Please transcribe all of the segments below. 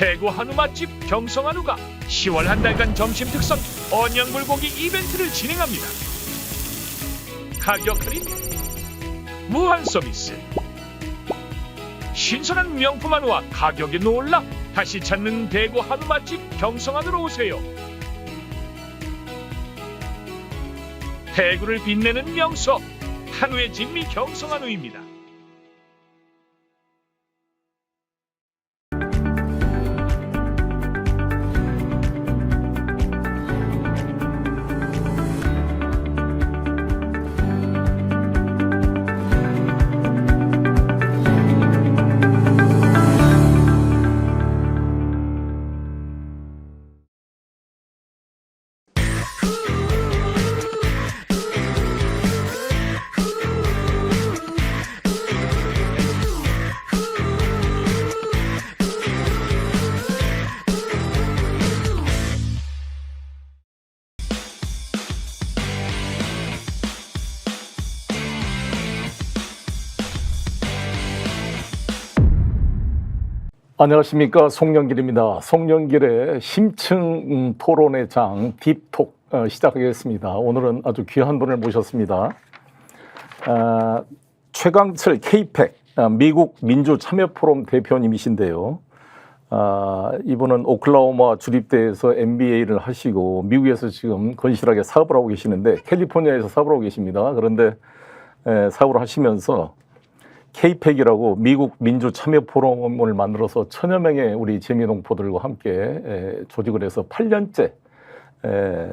대구 한우 맛집 경성한우가 10월 한 달간 점심 특선 언양 불고기 이벤트를 진행합니다. 가격 할인, 무한 서비스, 신선한 명품 한우와 가격에 놀라 다시 찾는 대구 한우 맛집 경성한우로 오세요. 대구를 빛내는 명소 한우의 진미 경성한우입니다. 안녕하십니까, 송영길입니다. 송영길의 심층 토론의 장 딥톡 시작하겠습니다. 오늘은 아주 귀한 분을 모셨습니다. 최강철 K-PAC 미국 민주참여포럼 대표님이신데요. 이분은 오클라호마 주립대에서 MBA를 하시고 미국에서 지금 건실하게 사업을 하고 계시는데 캘리포니아에서 사업을 하고 계십니다. 그런데 사업을 하시면서 K-PAC이라고 미국 민주참여포럼을 만들어서 천여 명의 우리 재미농포들과 함께 조직을 해서 8년째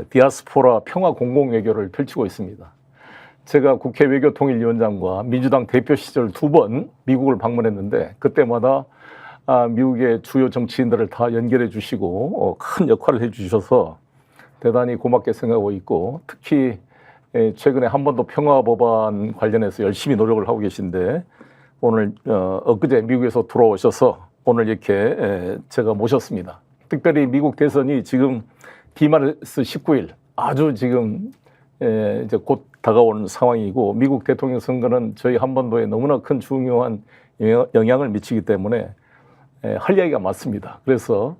디아스포라 평화 공공외교를 펼치고 있습니다. 제가 국회 외교통일위원장과 민주당 대표 시절 2번 미국을 방문했는데 그때마다 미국의 주요 정치인들을 다 연결해 주시고 큰 역할을 해 주셔서 대단히 고맙게 생각하고 있고, 특히 최근에 한 번 더 평화법안 관련해서 열심히 노력을 하고 계신데 오늘 엊그제 미국에서 돌아오셔서 오늘 이렇게 제가 모셨습니다. 특별히 미국 대선이 지금 D-19일 아주 지금 이제 곧 다가오는 상황이고, 미국 대통령 선거는 저희 한반도에 너무나 큰 중요한 영향을 미치기 때문에 할 이야기가 많습니다. 그래서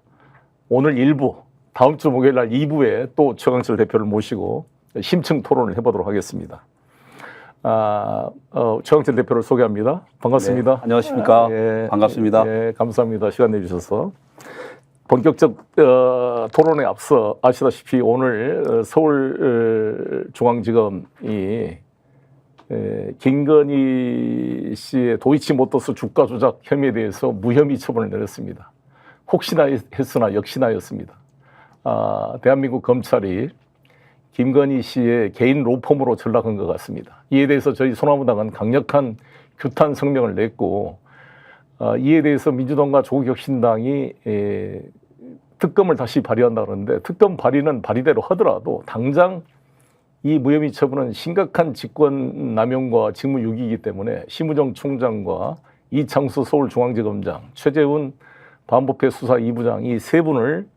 오늘 1부, 다음 주 목요일 날 2부에 또 최강철 대표를 모시고 심층 토론을 해보도록 하겠습니다. 최강철 대표를 소개합니다. 반갑습니다. 네, 안녕하십니까. 반갑습니다. 감사합니다. 시간 내주셔서. 본격적 토론에 앞서 아시다시피 오늘 서울중앙지검이 김건희 씨의 도이치모터스 주가 조작 혐의에 대해서 무혐의 처분을 내렸습니다. 혹시나 했으나 역시나였습니다. 대한민국 검찰이 김건희 씨의 개인 로펌으로 전락한 것 같습니다. 이에 대해서 저희 소나무당은 강력한 규탄 성명을 냈고, 이에 대해서 민주당과 조국혁신당이 특검을 다시 발의한다 그러는데, 특검 발의는 발의대로 하더라도 당장 이 무혐의 처분은 심각한 직권 남용과 직무유기이기 때문에 심우정 총장과 이창수 서울중앙지검장, 최재훈 반부패 수사 2부장 이 세 분을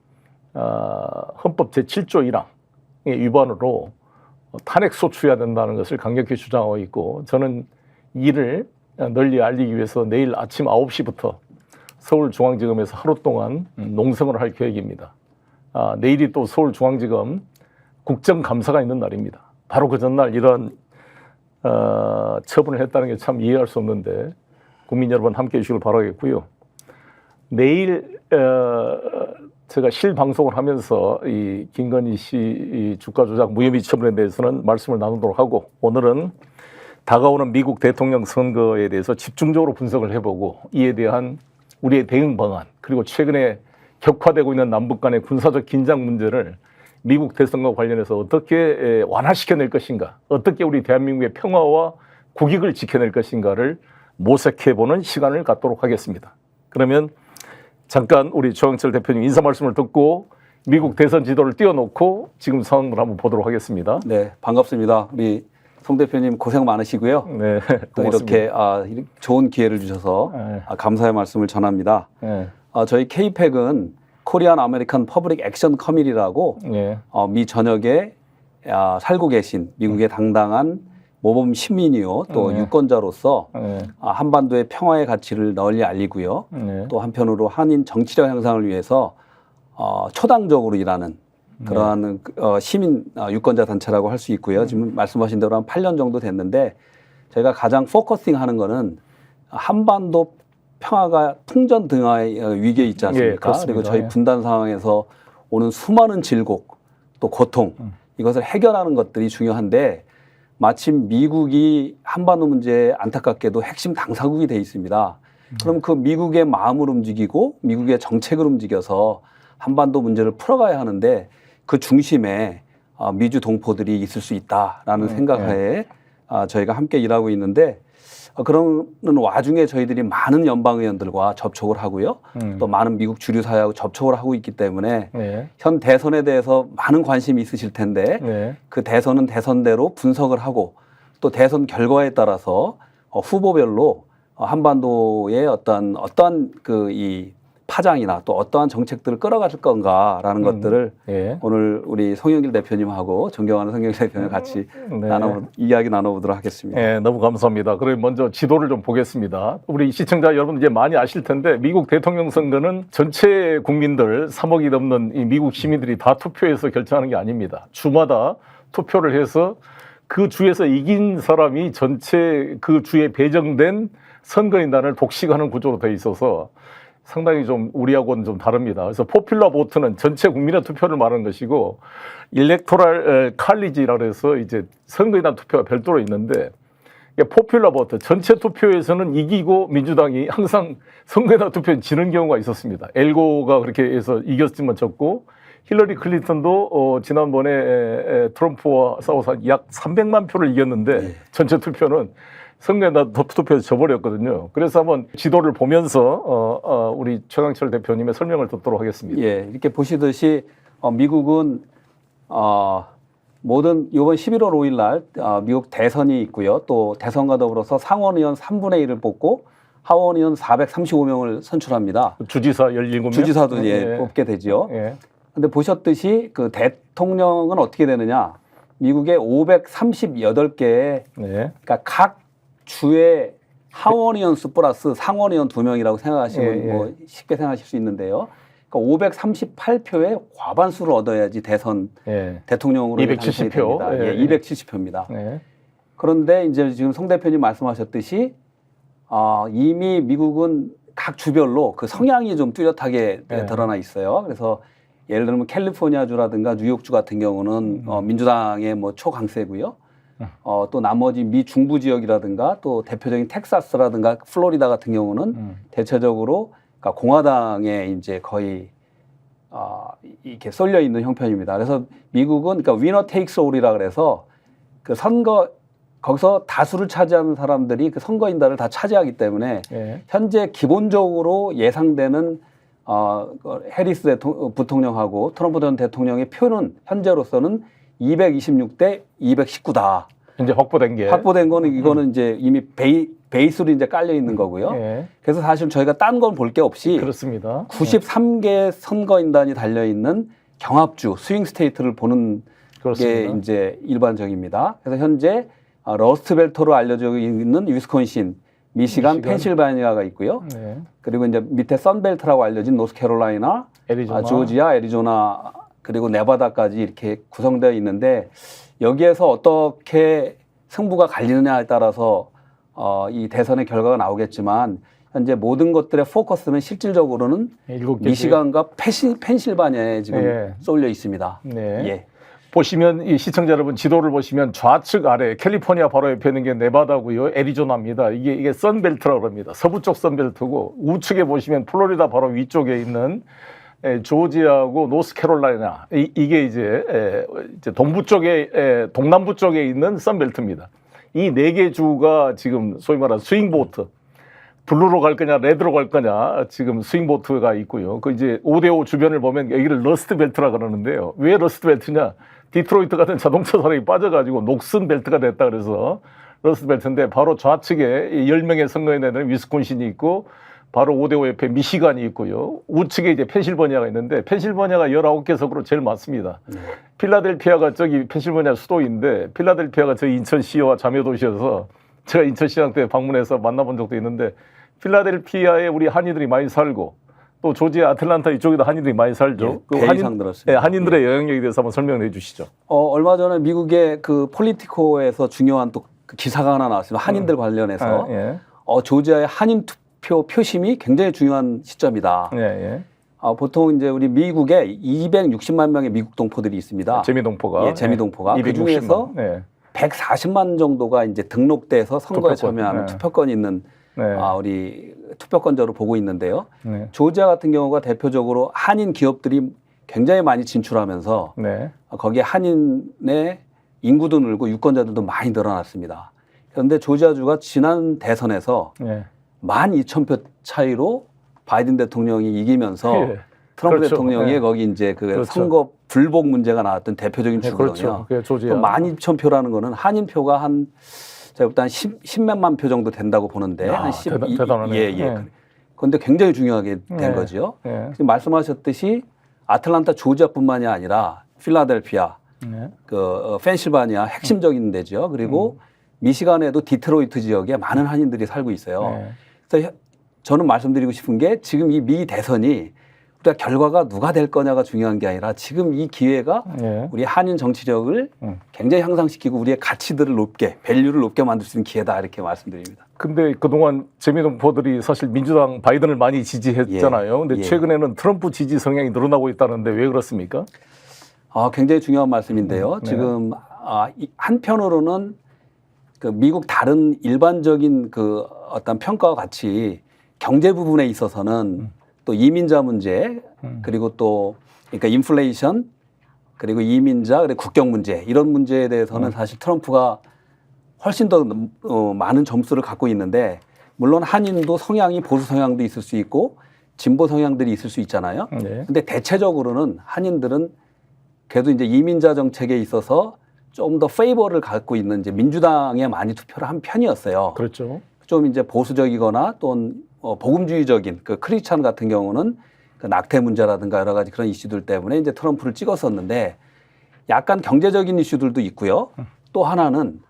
헌법 제7조 1항 위반으로 탄핵 소추해야 된다는 것을 강력히 주장하고 있고, 저는 이를 널리 알리기 위해서 내일 아침 9시부터 서울중앙지검에서 하루 동안 농성을 할 계획입니다. 내일이 또 서울중앙지검 국정감사가 있는 날입니다. 바로 그 전날 이런 처분을 했다는 게 참 이해할 수 없는데 국민 여러분 함께해 주시길 바라겠고요. 내일 제가 실방송을 하면서 이 김건희 씨 주가 조작 무혐의 처분에 대해서는 말씀을 나누도록 하고, 오늘은 다가오는 미국 대통령 선거에 대해서 집중적으로 분석을 해보고 이에 대한 우리의 대응 방안, 그리고 최근에 격화되고 있는 남북 간의 군사적 긴장 문제를 미국 대선과 관련해서 어떻게 완화시켜낼 것인가, 어떻게 우리 대한민국의 평화와 국익을 지켜낼 것인가를 모색해보는 시간을 갖도록 하겠습니다. 그러면 잠깐 우리 최강철 대표님 인사 말씀을 듣고 미국 대선 지도를 띄워놓고 지금 상황을 한번 보도록 하겠습니다. 네, 반갑습니다. 우리 송 대표님 고생 많으시고요. 네, 또 이렇게 좋은 기회를 주셔서 감사의 말씀을 전합니다. 저희 K-PAC은 코리안 아메리칸 퍼블릭 액션 커미티라고 미 전역에 살고 계신 미국의 당당한 모범 시민이요, 또 유권자로서 한반도의 평화의 가치를 널리 알리고요. 또 한편으로 한인 정치력 향상을 위해서 초당적으로 일하는 그러한 시민 유권자 단체라고 할 수 있고요. 지금 말씀하신 대로 한 8년 정도 됐는데 저희가 가장 포커싱 하는 거는 한반도 평화가 풍전 등화의 위기에 있지 않습니까? 예, 그리고 저희 분단 상황에서 오는 수많은 질곡 또 고통 이것을 해결하는 것들이 중요한데 마침 미국이 한반도 문제에 안타깝게도 핵심 당사국이 돼 있습니다. 그럼 그 미국의 마음을 움직이고 미국의 정책을 움직여서 한반도 문제를 풀어가야 하는데 그 중심에 미주 동포들이 있을 수 있다라는 생각하에 저희가 함께 일하고 있는데 그런 와중에 저희들이 많은 연방 의원들과 접촉을 하고요. 또 많은 미국 주류 사회하고 접촉을 하고 있기 때문에 현 대선에 대해서 많은 관심이 있으실 텐데 그 대선은 대선대로 분석을 하고 또 대선 결과에 따라서 후보별로 한반도의 어떠한 그 이 파장이나 또 어떠한 정책들을 끌어갈 건가라는 것들을 오늘 우리 송영길 대표님하고 존경하는 송영길 대표님 같이 이야기 나눠보도록 하겠습니다. 네, 너무 감사합니다. 그럼 먼저 지도를 좀 보겠습니다. 우리 시청자 여러분 이제 많이 아실 텐데 미국 대통령 선거는 전체 국민들 3억이 넘는 이 미국 시민들이 다 투표해서 결정하는 게 아닙니다. 주마다 투표를 해서 그 주에서 이긴 사람이 전체 그 주에 배정된 선거인단을 독식하는 구조로 돼 있어서 상당히 좀 우리하고는 좀 다릅니다. 그래서 포퓰러 보트는 전체 국민의 투표를 말하는 것이고 일렉토럴 칼리지라고 해서 이제 선거인단 투표가 별도로 있는데 포퓰러 보트 전체 투표에서는 이기고 민주당이 항상 선거인단 투표에 지는 경우가 있었습니다. 엘고가 그렇게 해서 이겼지만 졌고 힐러리 클린턴도 지난번에 트럼프와 싸워서 약 300만 표를 이겼는데 전체 투표는 선거인단 투표에서 져버렸거든요. 그래서 한번 지도를 보면서 우리 최강철 대표님의 설명을 듣도록 하겠습니다. 예, 이렇게 보시듯이 미국은 모든 이번 11월 5일 날 미국 대선이 있고요. 또 대선과 더불어서 상원의원 3분의 1을 뽑고 하원의원 435명을 선출합니다. 주지사 17명? 주지사도 뽑게 되죠. 근데 보셨듯이 그 대통령은 어떻게 되느냐? 미국의 538개의 그러니까 각 주의 하원의원 수 플러스 상원의원 2명이라고 생각하시면 뭐 쉽게 생각하실 수 있는데요. 그러니까 538표의 과반수를 얻어야지 대선 대통령으로 270표. 270표입니다. 그런데 이제 지금 송 대표님 말씀하셨듯이 이미 미국은 각 주별로 그 성향이 좀 뚜렷하게 드러나 있어요. 그래서 예를 들면 캘리포니아주라든가 뉴욕주 같은 경우는 민주당의 뭐 초강세고요. 또 나머지 미 중부 지역이라든가 또 대표적인 텍사스라든가 플로리다 같은 경우는 대체적으로 그러니까 공화당에 이제 거의 이렇게 쏠려 있는 형편입니다. 그래서 미국은 그러니까 위너 테이크스 올이라 그래서 그 선거 거기서 다수를 차지하는 사람들이 그 선거인단을 다 차지하기 때문에 현재 기본적으로 예상되는 해리스 부통령하고 트럼프 전 대통령의 표는 현재로서는 226대 219다. 이제 확보된 거는 이거는 이제 이미 베이스로 이제 깔려 있는 거고요. 그래서 사실 저희가 딴 건 볼 게 없이 그렇습니다. 93개 선거인단이 달려 있는 경합주 스윙 스테이트를 보는 게 이제 일반적입니다. 그래서 현재 러스트벨트로 알려져 있는 위스콘신, 미시간, 펜실바니아가 있고요. 그리고 이제 밑에 선벨트라고 알려진 노스캐롤라이나, 조지아, 애리조나 그리고 네바다까지 이렇게 구성되어 있는데 여기에서 어떻게 승부가 갈리느냐에 따라서 이 대선의 결과가 나오겠지만 현재 모든 것들의 포커스는 실질적으로는 미시간과 펜실바니아에 지금 쏠려 있습니다. 보시면 이 시청자 여러분 지도를 보시면 좌측 아래 캘리포니아 바로 옆에 있는 게 네바다고요. 애리조나입니다. 이게 선벨트라고 합니다. 서부 쪽 선벨트고 우측에 보시면 플로리다 바로 위쪽에 있는 조지아하고 노스캐롤라이나 이게 이제 동부 쪽에 동남부 쪽에 있는 선벨트입니다. 이 네 개 주가 지금 소위 말하는 스윙보트 블루로 갈 거냐 레드로 갈 거냐 지금 스윙보트가 있고요. 그 이제 5대5 주변을 보면 여기를 러스트벨트라 그러는데요. 왜 러스트벨트냐? 디트로이트 같은 자동차 산업이 빠져가지고 녹슨 벨트가 됐다 그래서 러스트벨트인데 바로 좌측에 10명의 선거인단은 위스콘신이 있고 바로 오데오 옆에 미시간이 있고요. 우측에 이제 펜실버니아가 있는데 펜실버니아가 19개 석으로 제일 많습니다. 필라델피아가 저기 펜실버니아 수도인데 필라델피아가 저희 인천시와 자매도시여서 제가 인천시장 때 방문해서 만나본 적도 있는데 필라델피아에 우리 한인들이 많이 살고 또 조지아 아틀란타 이쪽에도 한인들이 많이 살죠. 예, 배 이상 늘었습니다. 예, 한인들의 영향력에 대해서 한번 설명해 주시죠. 얼마 전에 미국의 그 폴리티코에서 중요한 또 그 기사가 하나 나왔습니다. 한인들 관련해서 예. 조지아의 한인 투표 표심이 굉장히 중요한 시점이다. 예, 예. 보통 이제 우리 미국에 260만 명의 미국 동포들이 있습니다. 재미동포가. 예, 재미동포가. 그 260만. 중에서 예. 140만 정도가 이제 등록돼서 선거에 투표권. 참여하는 네. 투표권이 있는 네. 우리 투표권자로 보고 있는데요. 네. 조지아 같은 경우가 대표적으로 한인 기업들이 굉장히 많이 진출하면서 네. 거기에 한인의 인구도 늘고 유권자들도 많이 늘어났습니다. 그런데 조지아주가 지난 대선에서 예. 12,000표 차이로 바이든 대통령이 이기면서 예. 트럼프 그렇죠. 대통령이 예. 거기 이제 그 그렇죠. 선거 불복 문제가 나왔던 대표적인 네, 주거든요. 그렇죠. 그게 조지아. 12,000표라는 거는 한인표가 한 제가 일단 10몇만 표 정도 된다고 보는데 야, 한 10, 대단하네. 예. 네. 그런데 굉장히 중요하게 된 네. 거죠. 네. 지금 말씀하셨듯이 아틀란타 조지아뿐만이 아니라 필라델피아, 네. 펜실바니아 핵심적인 데죠. 그리고 미시간에도 디트로이트 지역에 많은 한인들이 살고 있어요. 네. 그래서 저는 말씀드리고 싶은 게 지금 이 미 대선이 우리가 결과가 누가 될 거냐가 중요한 게 아니라 지금 이 기회가 네. 우리 한인 정치력을 굉장히 향상시키고 우리의 가치들을 높게, 밸류를 높게 만들 수 있는 기회다 이렇게 말씀드립니다. 근데 그동안 재미동포들이 사실 민주당 바이든을 많이 지지했잖아요. 근데 예. 최근에는 트럼프 지지 성향이 늘어나고 있다는데 왜 그렇습니까? 굉장히 중요한 말씀인데요. 네. 지금 한편으로는 그 미국 다른 일반적인 그 어떤 평가와 같이 경제 부분에 있어서는 또 이민자 문제 그리고 또 그러니까 인플레이션 그리고 이민자 그리고 국경 문제 이런 문제에 대해서는 사실 트럼프가 훨씬 더 많은 점수를 갖고 있는데 물론 한인도 성향이 보수 성향도 있을 수 있고 진보 성향들이 있을 수 있잖아요. 네. 근데 대체적으로는 한인들은 그래도 이제 이민자 정책에 있어서 좀 더 페이버를 갖고 있는 이제 민주당에 많이 투표를 한 편이었어요. 그렇죠. 좀 이제 보수적이거나 또는 복음주의적인 그 크리스찬 같은 경우는 그 낙태 문제라든가 여러 가지 그런 이슈들 때문에 이제 트럼프를 찍었었는데 약간 경제적인 이슈들도 있고요. 또 하나는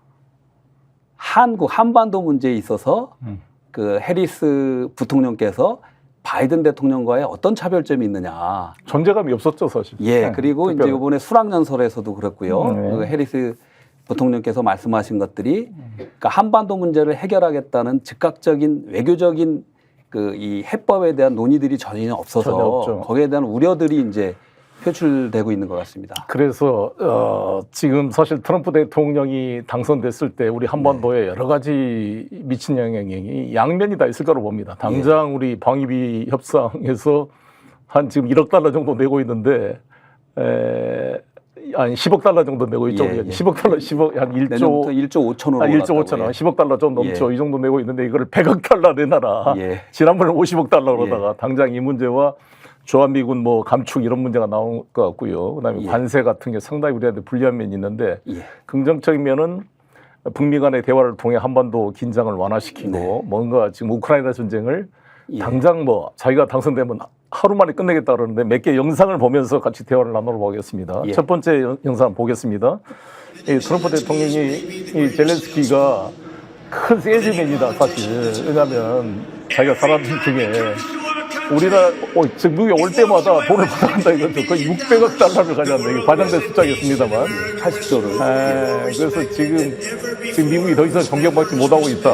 한반도 문제에 있어서 그 해리스 부통령께서 바이든 대통령과의 어떤 차별점이 있느냐. 존재감이 없었죠, 사실. 예, 네, 그리고 이제 특별히. 이번에 수락연설에서도 그렇고요. 네. 그 해리스 부통령께서 말씀하신 것들이 그러니까 한반도 문제를 해결하겠다는 즉각적인 외교적인 그 이 해법에 대한 논의들이 전혀 없어서 전혀 없죠. 거기에 대한 우려들이 이제 표출되고 있는 것 같습니다. 그래서 지금 사실 트럼프 대통령이 당선됐을 때 우리 한반도에 여러 가지 미친 영향이 양면이 다 있을 거로 봅니다. 당장 우리 방위비 협상에서 한 지금 1억 달러 정도 내고 있는데 아니 10억 달러 정도 내고 있죠. 예, 예. 10억 달러, 10억 한 1조 내년부터 1조 5천으로 1조 5천원, 10억 달러 좀 넘죠. 이 정도 내고 있는데 이거를 100억 달러 내놔라. 예. 지난번에 50억 달러로다가 당장 이 문제와 주한미군 뭐 감축 이런 문제가 나온 것 같고요. 그다음에 관세 같은 게 상당히 우리한테 불리한 면이 있는데 긍정적인 면은 북미 간의 대화를 통해 한반도 긴장을 완화시키고 뭔가 지금 우크라이나 전쟁을 당장 뭐 자기가 당선되면 하루 만에 끝내겠다 그러는데 몇 개 영상을 보면서 같이 대화를 나눠보겠습니다. 첫 번째 영상 보겠습니다. 이 트럼프 대통령이 이 젤렌스키가 큰 세일즈맨이다 사실. 왜냐하면 자기가 살아온 중에 우리나라 지금 미국에 올 때마다 돈을 받아간다 이거죠. 거의 600억 달러를 가져간다. 이게 과장된 숫자겠습니다만 80조를. 그래서 지금 미국이 더 이상 존경받지 못하고 있다.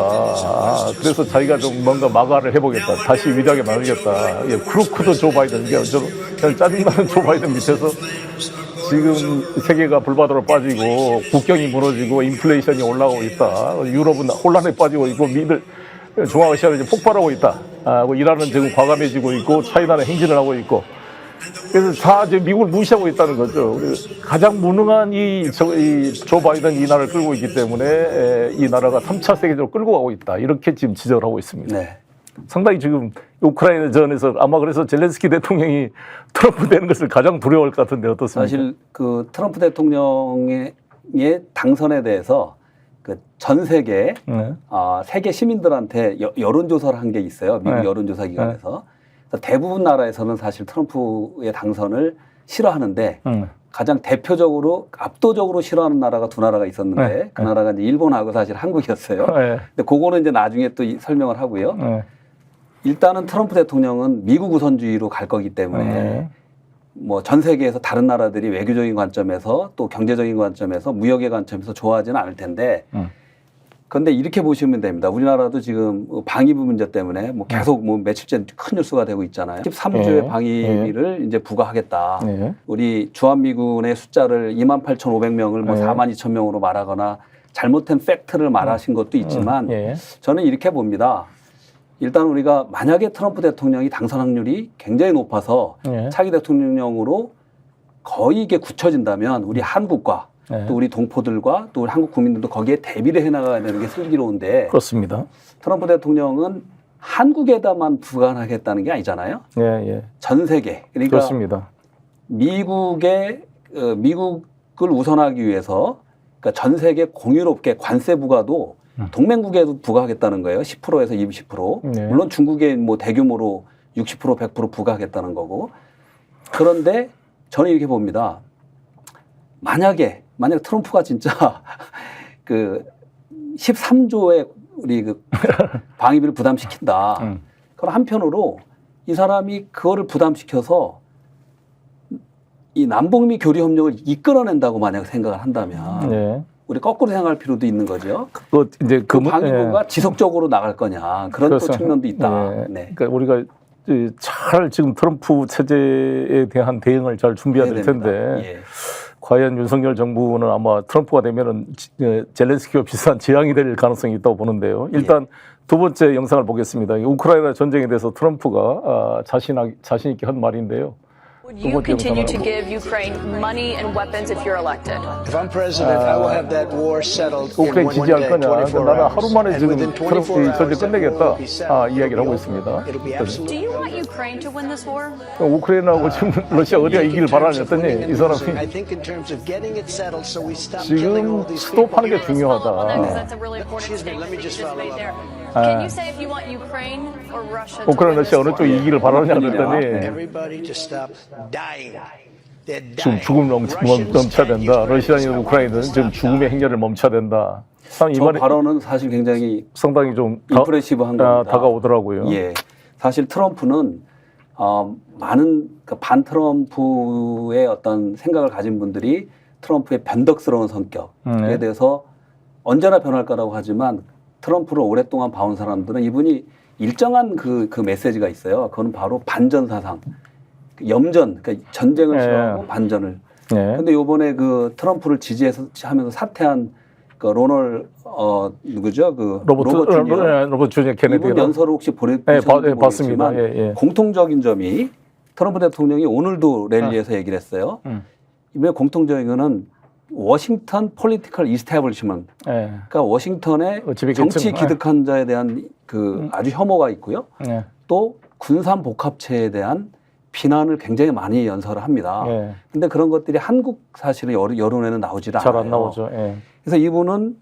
그래서 자기가 좀 뭔가 마가를 해보겠다. 다시 위대하게 만들겠다. 크루크도 조 바이든, 그냥 짜증나는 조 바이든 밑에서 지금 세계가 불바다로 빠지고 국경이 무너지고 인플레이션이 올라오고 있다. 유럽은 혼란에 빠지고 있고 미들 중앙아시아는 이제 폭발하고 있다. 이란은 지금 과감해지고 있고 차이나는 행진을 하고 있고 그래서 다 이제 미국을 무시하고 있다는 거죠. 가장 무능한 조 바이든 이 나라를 끌고 있기 때문에 이 나라가 3차 세계적으로 끌고 가고 있다. 이렇게 지금 지적을 하고 있습니다. 네. 상당히 지금 우크라이나 전에서 아마 그래서 젤렌스키 대통령이 트럼프 되는 것을 가장 두려워할 것 같은데 어떻습니까? 사실 그 트럼프 대통령의 당선에 대해서 그 전 세계 네. 세계 시민들한테 여론조사를 한 게 있어요. 미국 네. 여론조사 기관에서. 그래서 대부분 나라에서는 사실 트럼프의 당선을 싫어하는데 가장 대표적으로 압도적으로 싫어하는 나라가 두 나라가 있었는데 네. 그 나라가 이제 일본하고 사실 한국이었어요. 네. 근데 그거는 이제 나중에 또 설명을 하고요. 네. 일단은 트럼프 대통령은 미국 우선주의로 갈 거기 때문에 네. 뭐 전 세계에서 다른 나라들이 외교적인 관점에서 또 경제적인 관점에서 무역의 관점에서 좋아하지는 않을 텐데 그런데 이렇게 보시면 됩니다. 우리나라도 지금 방위비 문제 때문에 뭐 계속 뭐 며칠째 큰 뉴스가 되고 있잖아요. 13조의 네. 방위비를 이제 부과하겠다. 네. 우리 주한미군의 숫자를 28,500명을 뭐 네. 42,000명으로 말하거나 잘못된 팩트를 말하신 것도 있지만 예. 저는 이렇게 봅니다. 일단 우리가 만약에 트럼프 대통령이 당선 확률이 굉장히 높아서 예. 차기 대통령으로 거의 이게 굳혀진다면 우리 한국과 네. 또 우리 동포들과 또 우리 한국 국민들도 거기에 대비를 해나가야 되는 게 슬기로운데 그렇습니다. 트럼프 대통령은 한국에다만 부과하겠다는 게 아니잖아요. 예, 예. 전 세계. 그러니까 그렇습니다. 미국을 우선하기 위해서 그러니까 전 세계 공유롭게 관세 부과도 동맹국에도 부과하겠다는 거예요. 10%에서 20%. 네. 물론 중국에 뭐 대규모로 60% 100% 부과하겠다는 거고. 그런데 저는 이렇게 봅니다. 만약에 트럼프가 진짜 그 13조의 우리 그 방위비를 부담시킨다. 그럼 한편으로 이 사람이 그거를 부담시켜서 이 남북미 교류 협력을 이끌어낸다고 만약 생각을 한다면 네. 우리 거꾸로 생각할 필요도 있는 거죠. 그 이제 그 방위비가 지속적으로 나갈 거냐 그런 또 그래서, 측면도 있다. 네. 네. 그러니까 우리가 잘 지금 트럼프 체제에 대한 대응을 잘 준비해야 될 텐데 예. 과연 윤석열 정부는 아마 트럼프가 되면은 젤렌스키와 비슷한 재앙이 될 가능성이 있다고 보는데요. 일단 두 번째 영상을 보겠습니다. 우크라이나 전쟁에 대해서 트럼프가 자신 있게 한 말인데요. Would you continue to give Ukraine money and weapons if you're elected? If I'm president, I will have that war settled in 우크라이나 one 지지할 day, 거냐? 24 나는 hours. 하루 만에 And 지금 within 트럼프 24 전쟁 hours, that war 끝내겠다. will be settled. 이야기를 하고 It'll be 있습니다. over. It'll be Do absolutely you want over. Ukraine to win this war? 우크라이나하고 지금 러시아 어디가 이기길 바라냐 했더니 이 I 사람이 think in terms of getting it settled, so we stop killing all 지금 these 스톱하는 게 people. Follow up on that because 중요하다. that's a really important Excuse me, statement let me that you just just follow made up. there. Can you say if you want Ukraine or Russia to 우크라이나 win 러시아 this 어느 쪽 war? 이기길 바라냐 그랬더니 Everybody to stop dying. They're 지금 dying. 죽음 Russians 멈춰야 and 된다. Ukrainians 러시아인 are 우크라이나는 wanting to 지금 stop 죽음의 dying. 행렬을 멈춰야 된다. 참 저 이번에 발언은 사실 굉장히 상당히 좀 인프레시브한 겁니다. 다가오더라고요. 예. 사실 트럼프는 많은 그 반 트럼프의 어떤 생각을 가진 분들이 트럼프의 변덕스러운 성격에 대해서 언제나 변할 거라고 하지만 트럼프를 오랫동안 봐온 사람들은 이분이 일정한 그 메시지가 있어요. 그건 바로 반전 사상, 염전, 그러니까 전쟁을 예. 싫어하고 반전을. 네. 근데 요번에 그 트럼프를 지지해서 하면서 사퇴한 그 로널 누구죠? 그 로버트 주니어 케네디. 이분 연설을 혹시 보내주셨는지 봤습니다. 모르겠지만 예. 공통적인 점이 트럼프 대통령이 오늘도 랠리에서 얘기를 했어요. 이번에 공통적인 거는 워싱턴 폴리티컬 이스태블리시먼트, 예. 그러니까 워싱턴의 어찌됐겠지만, 정치 기득한 자에 대한 그 아주 혐오가 있고요. 예. 또 군산 복합체에 대한 비난을 굉장히 많이 연설을 합니다. 예. 근데 그런 것들이 한국 사실은 여론에는 나오질 않아요. 잘 안 나오죠. 예. 그래서 이분은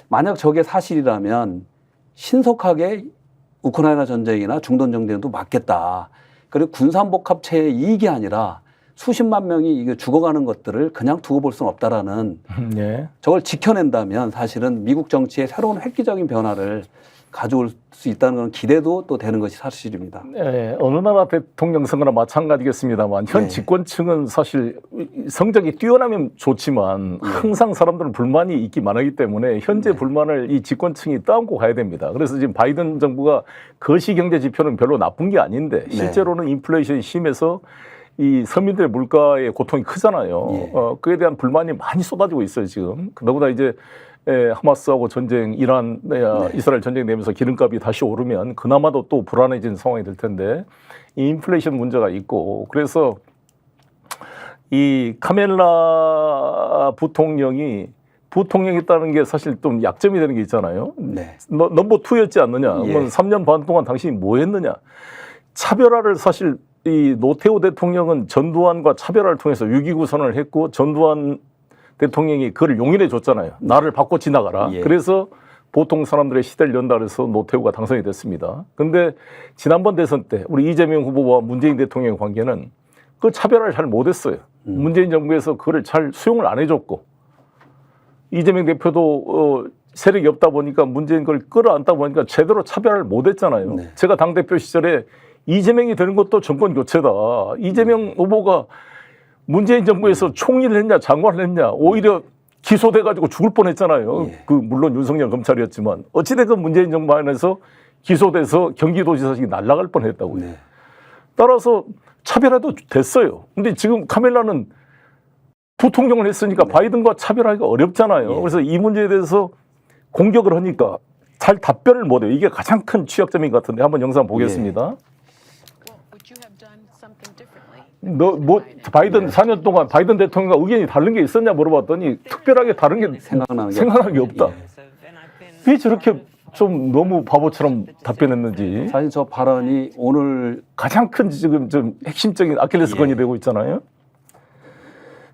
만약 저게 사실이라면 신속하게 우크라이나 전쟁이나 중동 전쟁도 막겠다. 그리고 군산복합체의 이익이 아니라 수십만 명이 이게 죽어가는 것들을 그냥 두고 볼 수는 없다라는 예. 저걸 지켜낸다면 사실은 미국 정치의 새로운 획기적인 변화를 가져올 수 있다는 그런 기대도 또 되는 것이 사실입니다. 예, 어느 나라 대통령 선거나 마찬가지겠습니다만 현 네. 집권층은 사실 성적이 뛰어나면 좋지만 항상 사람들은 불만이 있기 많기 때문에 현재 불만을 이 집권층이 떠안고 가야 됩니다. 그래서 지금 바이든 정부가 거시 경제 지표는 별로 나쁜 게 아닌데 실제로는 인플레이션이 심해서 이 서민들의 물가의 고통이 크잖아요. 예. 그에 대한 불만이 많이 쏟아지고 있어요 지금. 너보다 이제 하마스하고 전쟁, 이란, 이스라엘 전쟁 되면서 기름값이 다시 오르면 그나마도 또 불안해진 상황이 될 텐데 이 인플레이션 문제가 있고 그래서 이 카멜라 부통령이있다는 게 사실 좀 약점이 되는 게 있잖아요. 네. 넘버 2였지 않느냐. 예. 그러면 3년 반 동안 당신이 뭐 했느냐. 차별화를 사실 이 노태우 대통령은 전두환과 차별화를 통해서 6.29 선언을 했고 전두환 대통령이 그를 용인해 줬잖아요. 나를 받고 지나가라. 예. 그래서 보통 사람들의 시대를 연다 그래서 노태우가 당선이 됐습니다. 근데 지난번 대선 때 우리 이재명 후보와 문재인 대통령의 관계는 그 차별화를 잘 못했어요. 문재인 정부에서 그걸 잘 수용을 안 해줬고 이재명 대표도 세력이 없다 보니까 문재인 걸 끌어안다 보니까 제대로 차별화를 못했잖아요. 네. 제가 당대표 시절에 이재명이 되는 것도 정권 교체다. 이재명 후보가 문재인 정부에서 총리를 했냐 장관을 했냐 오히려 기소돼가지고 죽을 뻔했잖아요. 예. 그 물론 윤석열 검찰이었지만 어찌됐건 문재인 정부 안에서 기소돼서 경기도지사직이 날아갈 뻔했다고요. 네. 따라서 차별화도 됐어요. 근데 지금 카멜라는 부통령을 했으니까 바이든과 차별하기가 어렵잖아요. 예. 그래서 이 문제에 대해서 공격을 하니까 잘 답변을 못해요. 이게 가장 큰 취약점인 것 같은데 한번 영상 보겠습니다. Well, would you have done something differently? 너 뭐 바이든 4년 동안 바이든 대통령과 의견이 다른 게 있었냐 물어봤더니 특별하게 다른 게 생각나는 게 없다. 예. 왜 저렇게 좀 너무 바보처럼 답변했는지 사실 저 발언이 오늘 가장 큰 지금 좀 핵심적인 아킬레스건이 예. 되고 있잖아요.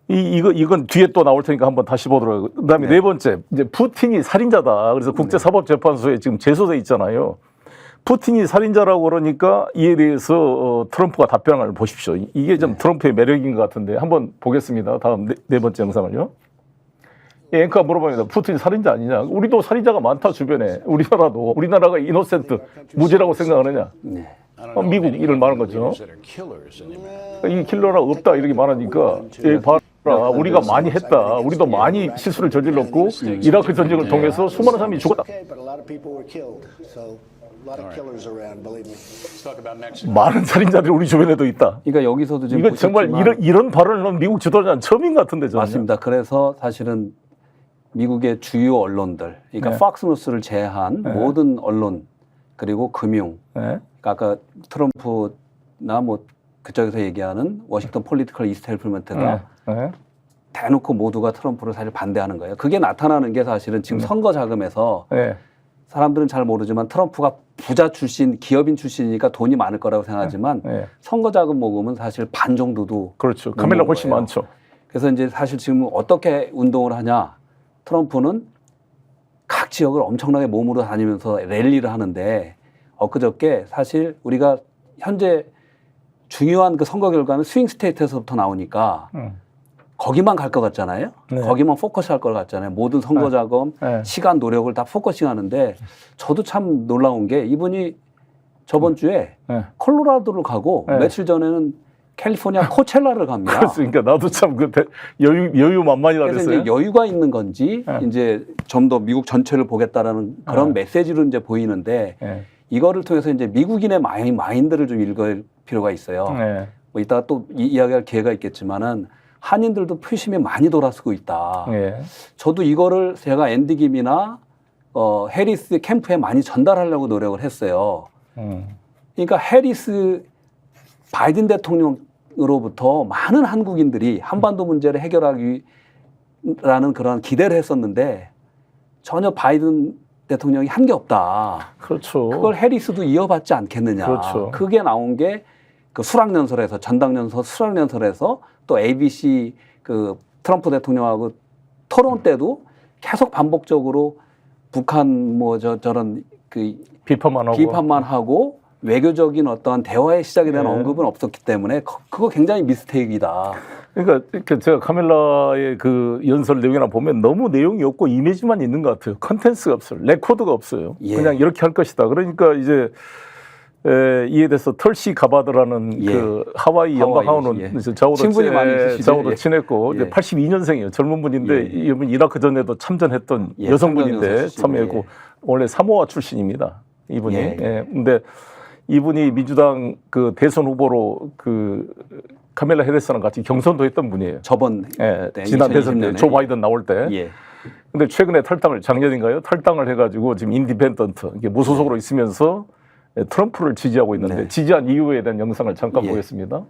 이건 뒤에 또 나올 테니까 한번 다시 보도록 하고. 그다음에 네 번째 이제 푸틴이 살인자다. 그래서 국제사법재판소에 지금 제소돼 있잖아요. 푸틴이 살인자라고 그러니까 이에 대해서 트럼프가 답변을 보십시오. 이게 좀 트럼프의 매력인 것 같은데 한번 보겠습니다. 다음 네 번째 영상을요. 예, 앵커가 물어봅니다. 푸틴이 살인자 아니냐? 우리도 살인자가 많다 주변에. 우리나라가 이노센트 무죄라고 생각하느냐? 네. 미국 이를 말한 거죠. 이 킬러가 없다 이렇게 말하니까 예, 봐라 우리가 많이 했다. 우리도 많이 실수를 저질렀고 이라크 전쟁을 통해서 수많은 사람이 죽었다. Okay, but a lot of people were killed. So a lot of killers around, believe me. 많은 살인자들이 우리 주변에도 있다. 그러니까 여기서도 지금 이거 정말 보셨지만 이런 발언을 미국 지도자는 처음인 것 같은데 저는. 맞습니다. 그래서 사실은 미국의 주요 언론들, 그러니까 네. 팍스뉴스를 제외한 모든 언론 그리고 금융, 네. 그러니까 아까 트럼프나 뭐 그쪽에서 얘기하는 워싱턴 폴리티컬 이스테이플먼트가 네. 대놓고 모두가 트럼프를 사실 반대하는 거예요. 그게 나타나는 게 사실은 지금 선거 자금에서 네. 사람들은 잘 모르지만 트럼프가 부자 출신, 기업인 출신이니까 돈이 많을 거라고 생각하지만 네. 선거 자금 모금은 사실 반 정도도 그렇죠. 못 카멜라 모은 훨씬 거예요. 많죠. 그래서 이제 사실 지금 어떻게 운동을 하냐? 트럼프는 각 지역을 엄청나게 몸으로 다니면서 랠리를 하는데 엊그저께 사실 우리가 현재 중요한 그 선거 결과는 스윙 스테이트에서부터 나오니까 거기만 갈 것 같잖아요. 네. 거기만 포커스할 것 같잖아요. 모든 선거 자금, 네. 시간, 노력을 다 포커싱하는데 저도 참 놀라운 게 이분이 저번 주에 네. 콜로라도를 가고 네. 며칠 전에는 캘리포니아 코첼라를 갑니다. 그러니까 나도 참 그 여유 만만이라 그래서 그랬어요. 이제 여유가 있는 건지 네. 이제 좀 더 미국 전체를 보겠다라는 그런 메시지로 이제 보이는데 네. 이거를 통해서 이제 미국인의 마인드를 좀 읽을 필요가 있어요. 네. 뭐 이따가 또 이야기할 기회가 있겠지만은 한인들도 표심이 많이 돌아서고 있다. 네. 저도 이거를 제가 앤디 김이나 해리스 캠프에 많이 전달하려고 노력을 했어요. 그러니까 해리스 바이든 대통령으로부터 많은 한국인들이 한반도 문제를 해결하기라는 그런 기대를 했었는데 전혀 바이든 대통령이 한 게 없다. 그렇죠. 그걸 해리스도 이어받지 않겠느냐. 그렇죠. 그게 나온 게 그 수락연설에서 전당연설 수락연설에서 또 ABC 그 트럼프 대통령하고 토론 때도 계속 반복적으로 북한 뭐 저런 그 비판만 하고 외교적인 어떤 대화의 시작에 대한 네. 언급은 없었기 때문에 그거 굉장히 미스테이크이다. 그러니까 이렇게 제가 카멜라의 그 연설 내용이나 보면 너무 내용이 없고 이미지만 있는 것 같아요. 컨텐츠가 없어요. 레코드가 없어요. 예. 그냥 이렇게 할 것이다. 그러니까 이제 이에 대해서 털시 가바드라는 예. 그 하와이 연방하고는 예. 친분이 많이 있으시죠? 좌우도 예. 친했고 예. 이제 82년생이에요. 젊은 분인데 예. 이분 이라크 전에도 참전했던 예. 여성분인데 참전여사 참여했고 예. 원래 사모아 출신입니다. 이분이. 예. 예. 근데 이분이 민주당 그 대선 후보로 그 카멜라 해리스랑 같이 경선도 했던 분이에요. 저번 예, 때, 지난 대선 때 2020년에. 조 바이든 나올 때. 예. 근데 최근에 작년인가요? 탈당을 해가지고 지금 인디펜던트 이게 무소속으로 있으면서 트럼프를 지지하고 있는데 네. 지지한 이유에 대한 영상을 잠깐 예. 보겠습니다.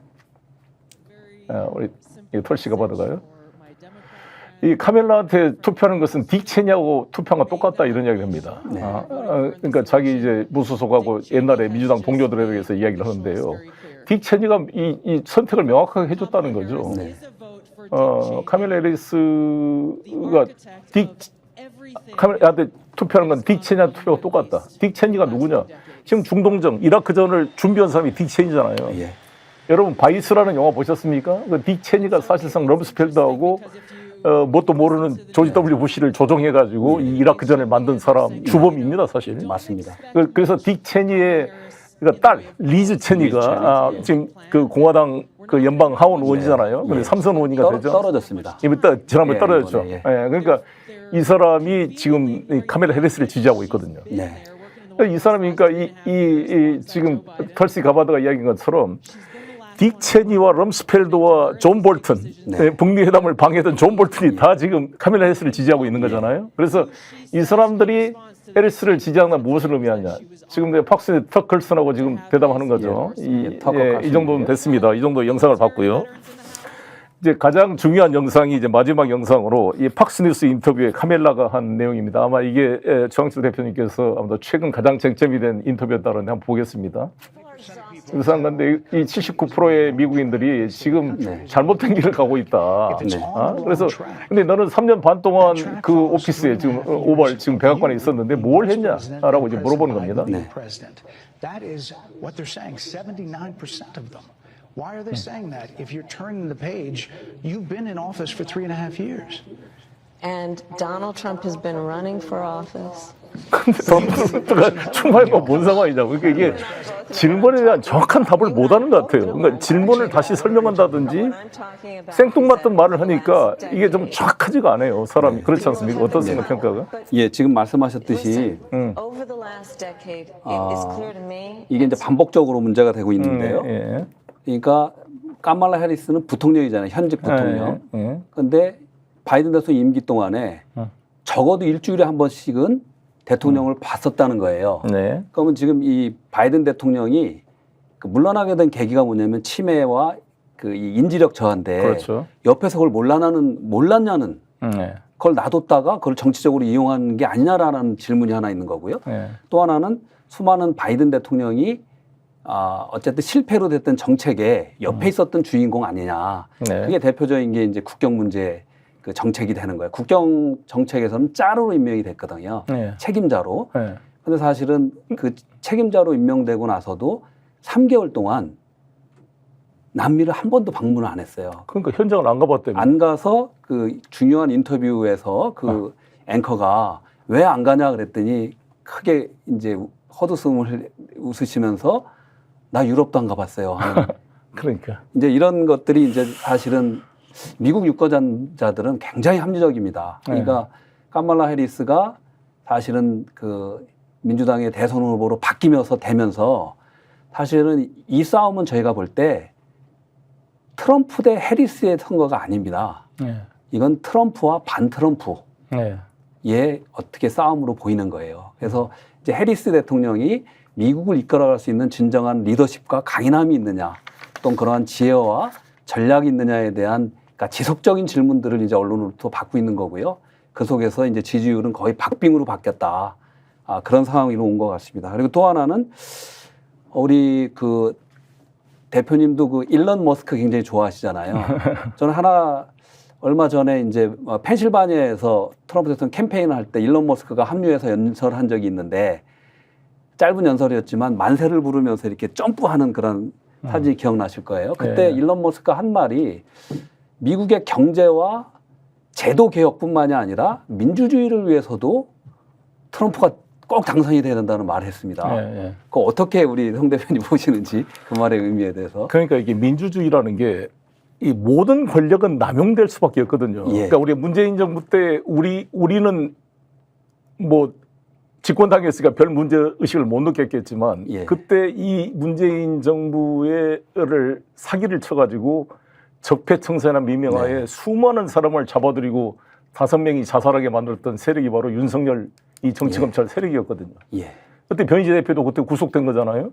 우리 털씨가 받아가요. 이 카멜라한테 투표하는 것은 딕 체니하고 투표한 거 똑같다 이런 이야기를 합니다. 네. 그러니까 자기 이제 무소속하고 옛날에 민주당 동료들에 대해서 이야기를 하는데요. 딕 체니가 이 선택을 명확하게 해줬다는 거죠. 네. 카멜라 해리스가 카멜라한테 투표하는 건 딕 체니한테 투표가 똑같다. 딕 체니가 누구냐? 지금 중동정 이라크전을 준비한 사람이 딕 체니잖아요. 예. 여러분 바이스라는 영화 보셨습니까? 그 딕 체니가 사실상 럼스펠드하고 뭣도 모르는 조지 W 부시를 조종해가지고 이 이라크전을 만든 사람 주범입니다, 사실. 맞습니다. 그래서 딕 체니의 딸 리즈 체니가 지금 그 공화당 그 연방 하원 의원이잖아요. 근데 삼선 의원이가 되죠. 떨어졌습니다. 지난번에 예, 떨어졌죠. 이번에, 그러니까 이 사람이 지금 이 카멜라 해리스를 지지하고 있거든요. 네. 이 사람이 그러니까 이 지금 털시 가바드가 이야기한 것처럼 딕 체니와 럼스펠드와 존 볼튼, 북미 회담을 방해했던 존 볼튼이 다 지금 카멜라 해리스를 지지하고 있는 거잖아요. 그래서 이 사람들이 해리스를 지지하는 무엇을 의미하냐? 지금 팍스의 터클슨하고 지금 대담하는 거죠. 이 정도면 됐습니다. 이 정도 영상을 봤고요. 이제 가장 중요한 영상이 이제 마지막 영상으로 이 팍스뉴스 인터뷰에 카멜라가 한 내용입니다. 아마 이게 정영철 대표님께서 아무래도 최근 가장 쟁점이 된 인터뷰였다는데 한번 보겠습니다. 유사한 건데 이 79%의 미국인들이 지금 잘못된 길을 가고 있다. 그래서 근데 너는 3년 반 동안 그 오피스에 지금 오발 지금 백악관에 있었는데 뭘 했냐라고 이제 물어보는 겁니다. That is what they're saying. 79% of them. Why are they saying that? If you're turning the page, you've been in office for 3.5 years. And Donald Trump has been running for office. 근데 donald 출마해봐 뭔 상황이냐고. 그러니까 이게 질문에 대한 정확한 답을 못하는 것 같아요. 그러니까 질문을 다시 설명한다든지 생뚱맞던 말을 하니까 이게 좀 정확하지가 않아요. 사람이 그렇지 않습니까? 어떻습니까 평가가? 예, 지금 말씀하셨듯이 이게 이제 반복적으로 문제가 되고 있는데요. 그러니까 카말라 해리스는 부통령이잖아요. 현직 부통령. 그런데 바이든 대통령 임기 동안에 적어도 일주일에 한 번씩은 대통령을 봤었다는 거예요. 그러면 지금 이 바이든 대통령이 그 물러나게 된 계기가 뭐냐면 치매와 그 이 인지력 저하인데 그렇죠. 옆에서 그걸 몰랐냐는 그걸 놔뒀다가 그걸 정치적으로 이용한 게 아니냐라는 질문이 하나 있는 거고요. 또 하나는 수많은 바이든 대통령이 어쨌든 실패로 됐던 정책에 옆에 있었던 주인공 아니냐. 그게 대표적인 게 이제 국경 문제 그 정책이 되는 거예요. 국경 정책에서는 짜르로 임명이 됐거든요. 책임자로. 근데 사실은 그 책임자로 임명되고 나서도 3개월 동안 남미를 한 번도 방문을 안 했어요. 그러니까 현장을 안 가봤대요. 안 가서 그 중요한 인터뷰에서 그 앵커가 왜 안 가냐 그랬더니 크게 이제 헛웃음을 웃으시면서 나 유럽도 안 가봤어요 하는 그러니까 이제 이런 것들이 이제 사실은 미국 유권자들은 굉장히 합리적입니다. 그러니까 카말라 해리스가 사실은 그 민주당의 대선 후보로 바뀌면서 되면서 사실은 이 싸움은 저희가 볼 때 트럼프 대 해리스의 선거가 아닙니다. 이건 트럼프와 반 트럼프의 어떻게 싸움으로 보이는 거예요. 그래서 이제 해리스 대통령이 미국을 이끌어갈 수 있는 진정한 리더십과 강인함이 있느냐, 또 그러한 지혜와 전략이 있느냐에 대한 그러니까 지속적인 질문들을 이제 언론으로부터 받고 있는 거고요. 그 속에서 이제 지지율은 거의 박빙으로 바뀌었다. 그런 상황으로 온 것 같습니다. 그리고 또 하나는 우리 그 대표님도 그 일론 머스크 굉장히 좋아하시잖아요. 저는 얼마 전에 이제 펜실바니아에서 트럼프 대통령 캠페인을 할 때 일론 머스크가 합류해서 연설한 적이 있는데 짧은 연설이었지만 만세를 부르면서 이렇게 점프하는 그런 사진이 기억나실 거예요. 그때 일론 머스크가 한 말이 미국의 경제와 제도 개혁뿐만이 아니라 민주주의를 위해서도 트럼프가 꼭 당선이 돼야 된다는 말을 했습니다. 그거 어떻게 우리 송 대표님 보시는지 그 말의 의미에 대해서. 그러니까 이게 민주주의라는 게 이 모든 권력은 남용될 수밖에 없거든요. 그러니까 우리 문재인 정부 때 우리는 뭐 집권당이었으니까 별 문제 의식을 못 느꼈겠지만 그때 이 문재인 정부를 사기를 쳐가지고 적폐청산한 미명하에 수많은 사람을 잡아들이고 5명이 자살하게 만들었던 세력이 바로 윤석열 이 정치검찰 세력이었거든요. 그때 변희재 대표도 그때 구속된 거잖아요.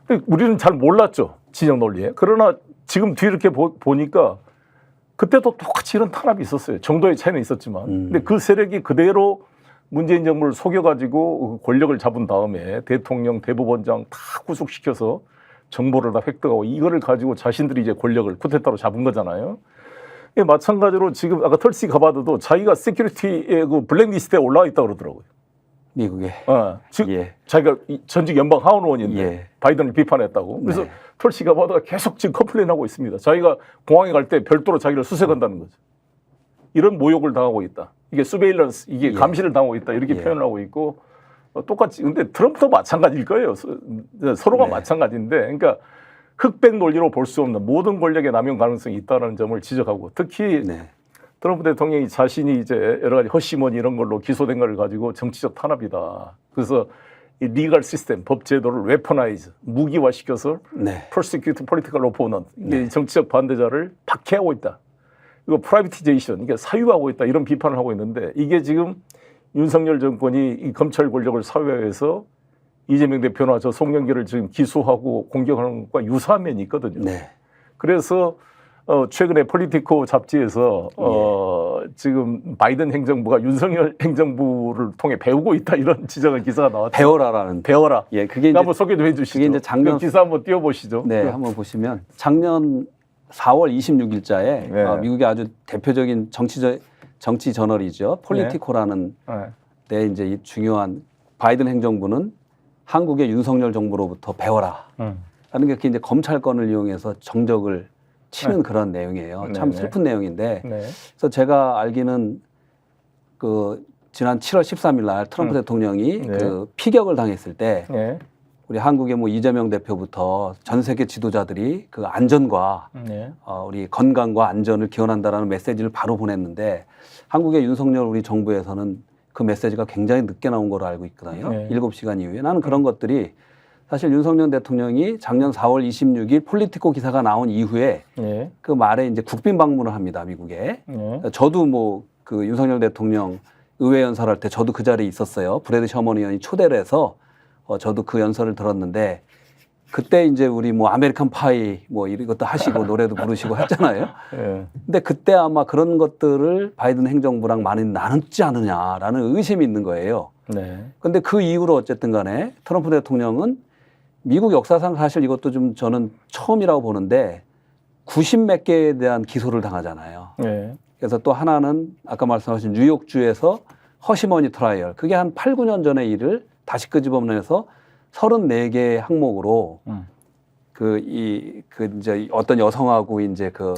근데 우리는 잘 몰랐죠. 진영 논리에. 그러나 지금 뒤에 이렇게 보니까 그때도 똑같이 이런 탄압이 있었어요. 정도의 차이는 있었지만. 근데 그 세력이 그대로 문재인 정부를 속여가지고 권력을 잡은 다음에 대통령, 대법원장 다 구속시켜서 정보를 다 획득하고 이거를 가지고 자신들이 이제 권력을 쿠데타로 잡은 거잖아요. 예, 마찬가지로 지금 아까 털시 가바드도 자기가 세큐리티의 그 블랙리스트에 올라와 있다고 그러더라고요. 미국에. 즉 예. 자기가 전직 연방 하원의원인데 예. 바이든을 비판했다고. 그래서 네. 털시 가바드가 계속 지금 컴플레인하고 있습니다. 자기가 공항에 갈 때 별도로 자기를 수색한다는 거죠. 이런 모욕을 당하고 있다. 이게 서베일런스, 이게 예. 감시를 당하고 있다. 이렇게 예. 표현을 하고 있고 똑같이 근데 트럼프도 마찬가지일 거예요. 서로가 네. 마찬가지인데, 그러니까 흑백 논리로 볼 수 없는 모든 권력의 남용 가능성이 있다는 점을 지적하고 특히 네. 트럼프 대통령이 자신이 이제 여러 가지 허심원이 이런 걸로 기소된 걸 가지고 정치적 탄압이다. 그래서 이 리걸 시스템, 법 제도를 웨퍼나이즈, 무기화시켜서 네. prosecute political opponent, 이게 정치적 반대자를 박해하고 있다. 이거 프라이빗이제이션, 이게 사유하고 있다. 이런 비판을 하고 있는데 이게 지금 윤석열 정권이 이 검찰 권력을 사유화해서 이재명 대표나 저 송영길을 지금 기소하고 공격하는 것과 유사한 면이 있거든요. 네. 그래서 최근에 폴리티코 잡지에서 지금 바이든 행정부가 윤석열 행정부를 통해 배우고 있다 이런 지적한 기사가 나왔죠. 배워라라는. 배워라. 예, 그게 이제 한번 소개 좀 해주시죠. 그게 이제 작년 그 기사 한번 띄워보시죠. 네, 그, 한번 보시면 작년 4월 26일자에 네. 미국의 아주 대표적인 정치 저널이죠. 폴리티코라는 네. 데 이제 이 중요한 바이든 행정부는 한국의 윤석열 정부로부터 배워라. 라는 게 이제 검찰권을 이용해서 정적을 치는 그런 내용이에요. 참 네, 슬픈 내용인데. 네. 그래서 제가 알기는 그 지난 7월 13일 날 트럼프 대통령이 네. 그 피격을 당했을 때 네. 우리 한국의 뭐 이재명 대표부터 전 세계 지도자들이 그 안전과 네. 우리 건강과 안전을 기원한다라는 메시지를 바로 보냈는데 한국의 윤석열 우리 정부에서는 그 메시지가 굉장히 늦게 나온 걸로 알고 있거든요. 네. 7시간 이후에. 나는 그런 것들이 사실 윤석열 대통령이 작년 4월 26일 폴리티코 기사가 나온 이후에 네. 그 말에 이제 국빈 방문을 합니다. 미국에. 네. 저도 뭐 그 윤석열 대통령 의회 연설할 때 저도 그 자리에 있었어요. 브래드 셔먼 의원이 초대를 해서 저도 그 연설을 들었는데 그때 이제 우리 뭐 아메리칸 파이 뭐 이런 것도 하시고 노래도 부르시고 했잖아요. 네. 근데 그때 아마 그런 것들을 바이든 행정부랑 많이 나눴지 않느냐라는 의심이 있는 거예요. 네. 근데 그 이후로 어쨌든 간에 트럼프 대통령은 미국 역사상 사실 이것도 좀 저는 처음이라고 보는데 90몇 개에 대한 기소를 당하잖아요. 네. 그래서 또 하나는 아까 말씀하신 뉴욕주에서 허시머니 트라이얼. 그게 한 8, 9년 전의 일을 다시 끄집어내서 34개의 항목으로 그 이제 어떤 여성하고 이제 그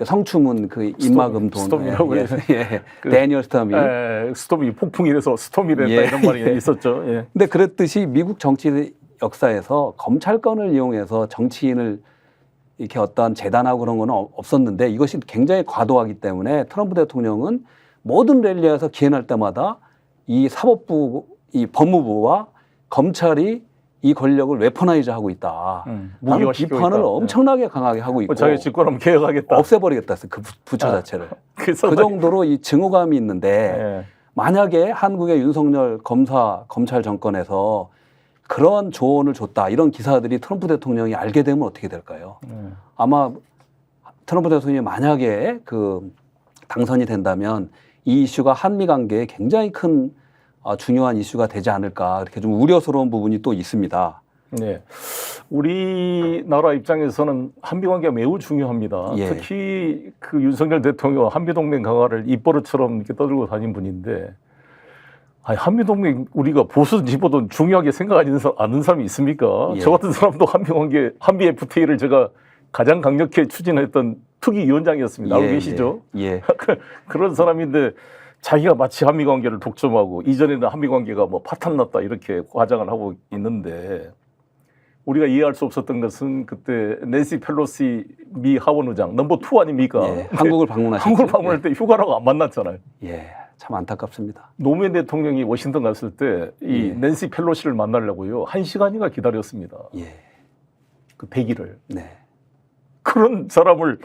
성추문 그 입막음 돈. 스톰이라고 예, 예. 데니얼 스톰이. 스톰이 폭풍이 돼서 스톰이 됐다 예. 이런 말이 있었죠. 예. 근데 그랬듯이 미국 정치 역사에서 검찰권을 이용해서 정치인을 이렇게 어떤 재단하고 그런 건 없었는데 이것이 굉장히 과도하기 때문에 트럼프 대통령은 모든 랠리에서 기회날 때마다 이 사법부, 이 법무부와 검찰이 이 권력을 웨퍼나이즈하고 있다. 라는 무기화시키고 비판을 있다. 엄청나게 강하게 하고 있고 자기 집권하면 개혁하겠다. 없애버리겠다 했어요. 그 부처 자체를. 그래서 그 정도로 이 증오감이 있는데 예. 만약에 한국의 윤석열 검찰 정권에서 그런 조언을 줬다. 이런 기사들이 트럼프 대통령이 알게 되면 어떻게 될까요? 아마 트럼프 대통령이 만약에 그 당선이 된다면 이 이슈가 한미 관계에 굉장히 큰 중요한 이슈가 되지 않을까. 이렇게 좀 우려스러운 부분이 또 있습니다. 네. 우리나라 입장에서는 한미 관계가 매우 중요합니다. 예. 특히 그 윤석열 대통령 한미 동맹 강화를 입버릇처럼 이렇게 떠들고 다닌 분인데, 아니, 한미 동맹 우리가 보수든 집어든 중요하게 생각하지 않는 사람이 있습니까? 예. 저 같은 사람도 한미 관계, 한미 FTA를 제가 가장 강력히 추진했던 특위위원장이었습니다. 알고 계시죠? 예. 그런 사람인데 자기가 마치 한미 관계를 독점하고 이전에는 한미 관계가 뭐 파탄났다 이렇게 과장을 하고 있는데, 우리가 이해할 수 없었던 것은 그때 낸시 펠로시 미 하원의장 넘버 2 아닙니까? 예. 한국을 방문하셨죠. 한국을 방문할 때 휴가라고 안 만났잖아요. 예. 참 안타깝습니다. 노무현 대통령이 워싱턴 갔을 때 이 예. 낸시 펠로시를 만나려고요 1시간이나 기다렸습니다. 예. 그 대기를. 네. 그런 사람을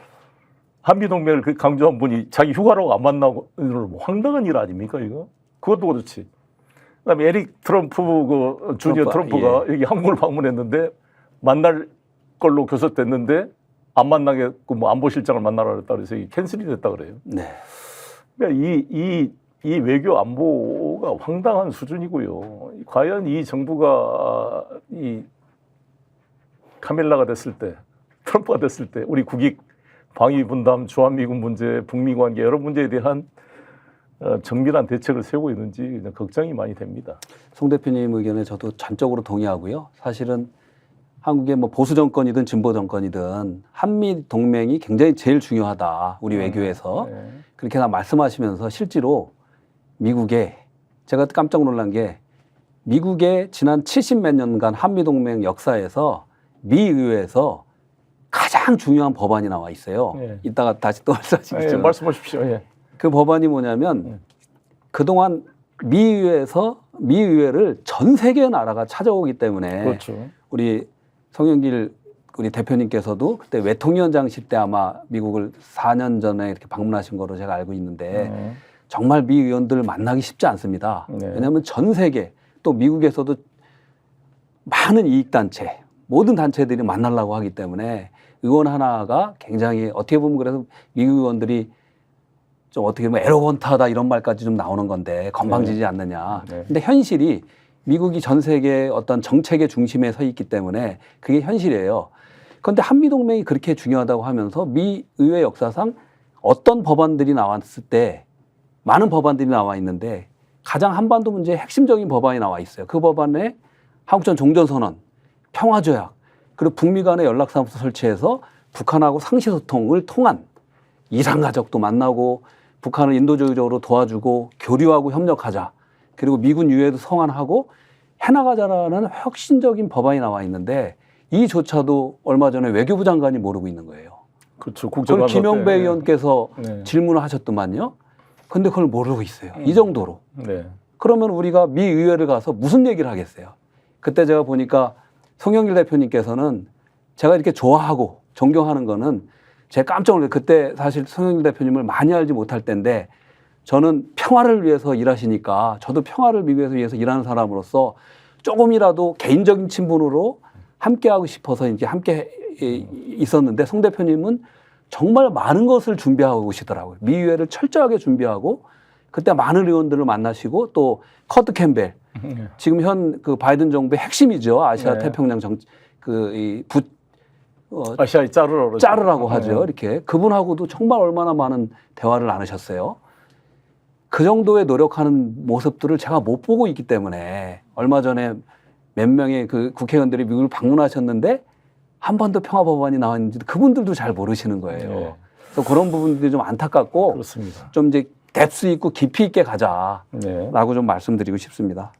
한미동맹을 그 강조한 분이 자기 휴가라고 안 만나고 뭐 황당한 일 아닙니까 이거? 그것도 그렇지. 그다음에 에릭 트럼프 그 주니어 트럼프가 예. 여기 한국을 방문했는데 만날 걸로 교섭됐는데 안 만나겠고 뭐 안보실장을 만나라 그랬다 그래서 이게 캔슬이 됐다 그래요. 네. 그러니까 이 외교 안보가 황당한 수준이고요. 과연 이 정부가 이 카밀라가 됐을 때, 트럼프가 됐을 때 우리 국익 방위 분담, 주한미군 문제, 북미 관계 여러 문제에 대한 정밀한 대책을 세우고 있는지 그냥 걱정이 많이 됩니다. 송 대표님 의견에 저도 전적으로 동의하고요. 사실은 한국의 뭐 보수 정권이든 진보 정권이든 한미 동맹이 굉장히 제일 중요하다. 우리 외교에서. 네. 그렇게 다 말씀하시면서 실제로 미국에 제가 깜짝 놀란 게 미국의 지난 70몇 년간 한미 동맹 역사에서 미 의회에서 가장 중요한 법안이 나와 있어요. 네. 이따가 다시 또 말씀하시겠지만 말씀하십시오. 예. 그 법안이 뭐냐면 그동안 미 의회를 전 세계 나라가 찾아오기 때문에 그렇죠. 우리 송영길 우리 대표님께서도 그때 외통위원장실 때 아마 미국을 4년 전에 이렇게 방문하신 거로 제가 알고 있는데 정말 미 의원들을 만나기 쉽지 않습니다. 네. 왜냐하면 전 세계 또 미국에서도 많은 이익단체 모든 단체들이 만나려고 하기 때문에 의원 하나가 굉장히 어떻게 보면 그래서 미국 의원들이 좀 어떻게 보면 에로건트하다 이런 말까지 좀 나오는 건데 건방지지 않느냐. 네. 근데 현실이 미국이 전 세계 어떤 정책의 중심에 서 있기 때문에 그게 현실이에요. 그런데 한미동맹이 그렇게 중요하다고 하면서 미 의회 역사상 어떤 법안들이 나왔을 때 많은 법안들이 나와 있는데 가장 한반도 문제의 핵심적인 법안이 나와 있어요. 그 법안에 한국전 종전선언, 평화조약, 그리고 북미 간의 연락사무소 설치해서 북한하고 상시소통을 통한 이산가족도 만나고 북한을 인도주의적으로 도와주고 교류하고 협력하자. 그리고 미군 유해도 성안하고 해나가자라는 혁신적인 법안이 나와 있는데 이조차도 얼마 전에 외교부 장관이 모르고 있는 거예요. 그렇죠. 그걸 김영배 의원께서 네. 질문을 하셨더만요. 근데 그걸 모르고 있어요. 이 정도로. 네. 그러면 우리가 미 의회를 가서 무슨 얘기를 하겠어요? 그때 제가 보니까 송영길 대표님께서는 제가 이렇게 좋아하고 존경하는 거는 제가 깜짝 놀랐어요. 그때 사실 송영길 대표님을 많이 알지 못할 때인데 저는 평화를 위해서 일하시니까 저도 평화를 위해서 일하는 사람으로서 조금이라도 개인적인 친분으로 함께하고 싶어서 이제 함께 있었는데 송 대표님은 정말 많은 것을 준비하고 오시더라고요. 미 의회를 철저하게 준비하고 그때 많은 의원들을 만나시고 또 커트 캠벨 지금 현 그 바이든 정부의 핵심이죠. 아시아 네. 태평양 아시아의 짜르라고 짜르라고 하죠. 이렇게 그분하고도 정말 얼마나 많은 대화를 나누셨어요. 그 정도의 노력하는 모습들을 제가 못 보고 있기 때문에 얼마 전에 몇 명의 그 국회의원들이 미국을 방문하셨는데 한반도 평화 법안이 나왔는지도 그분들도 잘 모르시는 거예요. 네. 그래서 그런 부분들이 좀 안타깝고 그렇습니다. 좀 이제 뎁스 있고 깊이 있게 가자라고 네. 좀 말씀드리고 싶습니다.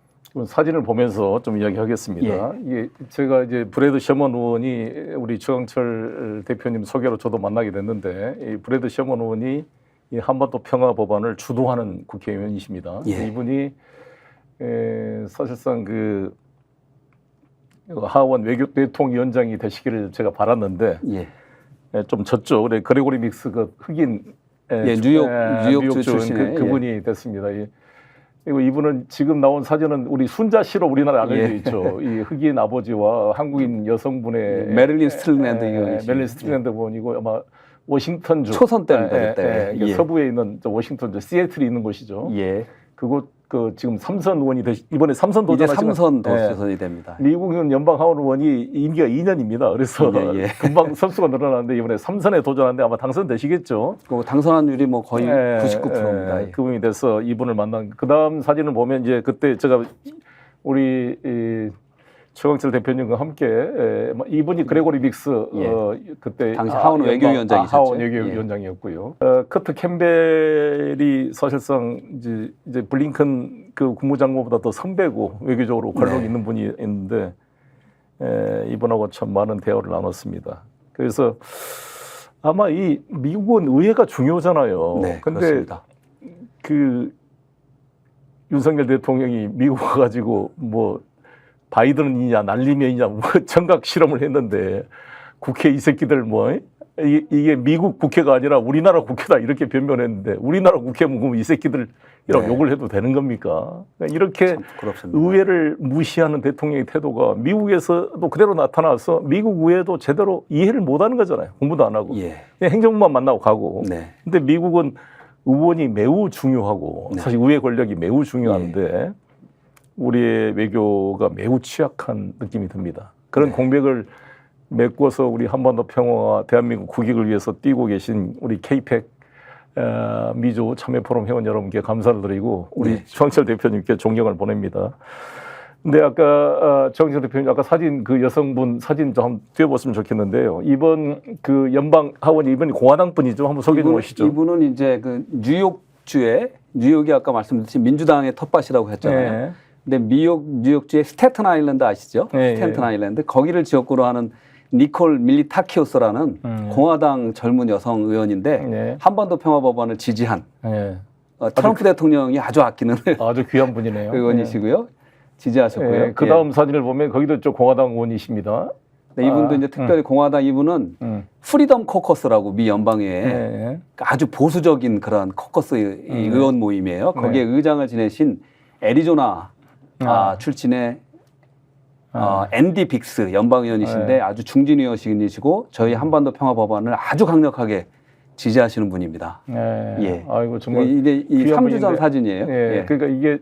사진을 보면서 좀 이야기하겠습니다. 이게 제가 이제 브래드 셔먼 의원이 우리 최강철 대표님 소개로 저도 만나게 됐는데 이 브래드 셔먼 의원이 이 한반도 평화 법안을 주도하는 국회의원이십니다. 예. 이분이 사실상 그 하원 외교대통위원장이 되시기를 제가 바랐는데 예. 좀 졌죠. 그래 그레고리 믹스 그 흑인 뉴욕주 출신의 그분이 됐습니다. 예. 그리고 이분은 지금 나온 사진은 우리 순자 씨로 우리나라에 알려져 예. 있죠. 이 흑인 아버지와 한국인 여성분의 메릴린 스트릭랜드 메릴린 스트릭랜드 분이고 아마 워싱턴주 초선 때입니다. 그때. 이게 서부에 있는 워싱턴주 시애틀이 있는 곳이죠. 예. 그곳 그 지금 삼선 의원이 이번에 삼선 이제 도전하시는 삼선 도전이 됩니다. 미국은 연방 하원 의원이 임기가 2년입니다. 그래서 예. 금방 선수가 늘어나는데 이번에 3선에 도전하는데 아마 당선되시겠죠. 그 당선율이 뭐 거의 99%입니다. 예. 그분이 돼서 이분을 만난. 그다음 사진을 보면 이제 그때 제가 우리 최강철 대표님과 함께 이분이 그레고리 믹스 그때 당시 하원 외교위원장이셨죠. 하원 외교위원장이었고요. 커트 캠벨이 사실상 이제 블링컨 그 국무장관보다 더 선배고 외교적으로 관록 있는 분이 있는데 이분하고 참 많은 대화를 나눴습니다. 그래서 아마 이 미국은 의회가 중요하잖아요. 네, 근데 그렇습니다. 그 윤석열 대통령이 미국 와가지고 뭐 바이든이냐 난리면이냐 뭐 청각 실험을 했는데 국회 이 새끼들 뭐 이게 미국 국회가 아니라 우리나라 국회다 이렇게 변명했는데 우리나라 국회면 이 새끼들이라고 욕을 해도 되는 겁니까? 그러니까 이렇게 의회를 무시하는 대통령의 태도가 미국에서도 그대로 나타나서 미국 의회도 제대로 이해를 못하는 거잖아요. 공부도 안 하고 그냥 행정부만 만나고 가고. 근데 미국은 의원이 매우 중요하고 사실 의회 권력이 매우 중요한데 우리의 외교가 매우 취약한 느낌이 듭니다. 그런 공백을 메꿔서 우리 한반도 평화와 대한민국 국익을 위해서 뛰고 계신 우리 케이펙 미조 참여포럼 회원 여러분께 감사를 드리고 우리 네. 정철 대표님께 존경을 보냅니다. 근데 아까 정철 대표님 아까 사진 그 여성분 사진 좀 한번 띄워봤으면 좋겠는데요. 이번 그 연방 하원이 이번이 공화당 분이죠. 한번 소개 좀 하시죠. 이분은 이제 그 뉴욕주에 뉴욕이 아까 말씀드렸듯이 민주당의 텃밭이라고 했잖아요. 네. 근데 뉴욕주의 스태튼 아일랜드 아시죠? 네, 스태튼 네. 아일랜드 거기를 지역구로 하는 니콜 밀리타키오스라는 공화당 젊은 여성 의원인데 네. 한반도 평화법안을 지지한 네. 트럼프 대통령이 아주 아끼는 아주 귀한 분이네요. 의원이시고요. 지지하셨고요. 네. 그 다음 사진을 보면 거기도 좀 공화당 의원이십니다. 네, 이분도 이제 특별히 공화당 이분은 프리덤 코커스라고 미 연방의회 네. 아주 보수적인 그런 코커스 의원 모임이에요. 거기에 의장을 지내신 애리조나 출신의 앤디 빅스 연방의원이신데 네. 아주 중진 의원이시고 저희 한반도 평화 법안을 아주 강력하게 지지하시는 분입니다. 네. 예. 아이고 정말 이게 이 귀한 3주 전 분인데. 사진이에요. 예. 예. 그러니까 이게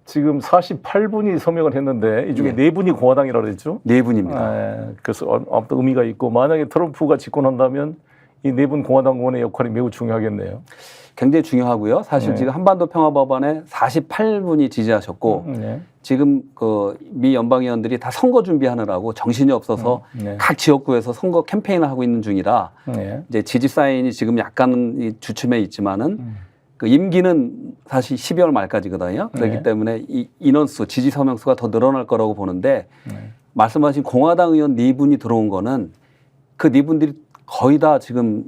지금 48분이 서명을 했는데 이 중에 예. 4분이 공화당이라고 그랬죠. 네 분입니다. 예. 그래서 아무튼 의미가 있고 만약에 트럼프가 집권한다면 이 4분 공화당 의원의 역할이 매우 중요하겠네요. 굉장히 중요하고요. 사실 네. 지금 한반도 평화 법안에 48분이 지지하셨고 네. 지금 그 미 연방의원들이 다 선거 준비하느라고 정신이 없어서 네. 각 지역구에서 선거 캠페인을 하고 있는 중이라 네. 이제 지지 사인이 지금 약간 이 주춤해 있지만은 그 임기는 사실 12월 말까지거든요. 그렇기 네. 때문에 이 인원수, 지지 서명수가 더 늘어날 거라고 보는데 네. 말씀하신 공화당 의원 4분이 들어온 거는 그 4분들이 거의 다 지금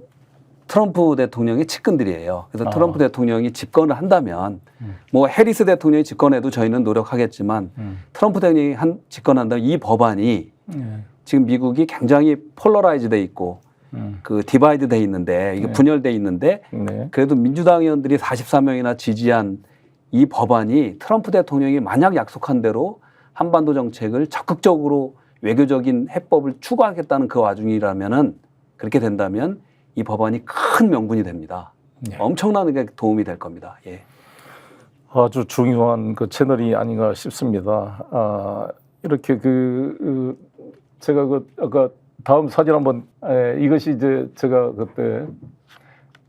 트럼프 대통령의 측근들이에요. 그래서 트럼프 대통령이 집권을 한다면 뭐 해리스 대통령이 집권해도 저희는 노력하겠지만 트럼프 대통령이 집권한다면 이 법안이 지금 미국이 굉장히 폴러라이즈 돼 있고 그 디바이드 돼 있는데 이게 분열돼 있는데 네. 그래도 민주당 의원들이 44명이나 지지한 이 법안이 트럼프 대통령이 만약 약속한 대로 한반도 정책을 적극적으로 외교적인 해법을 추구하겠다는 그 와중이라면은 그렇게 된다면 이 법안이 큰 명분이 됩니다. 엄청나게 도움이 될 겁니다. 예. 아주 중요한 그 채널이 아닌가 싶습니다. 이렇게 제가 아까 다음 사진 한번 이것이 이제 제가 그때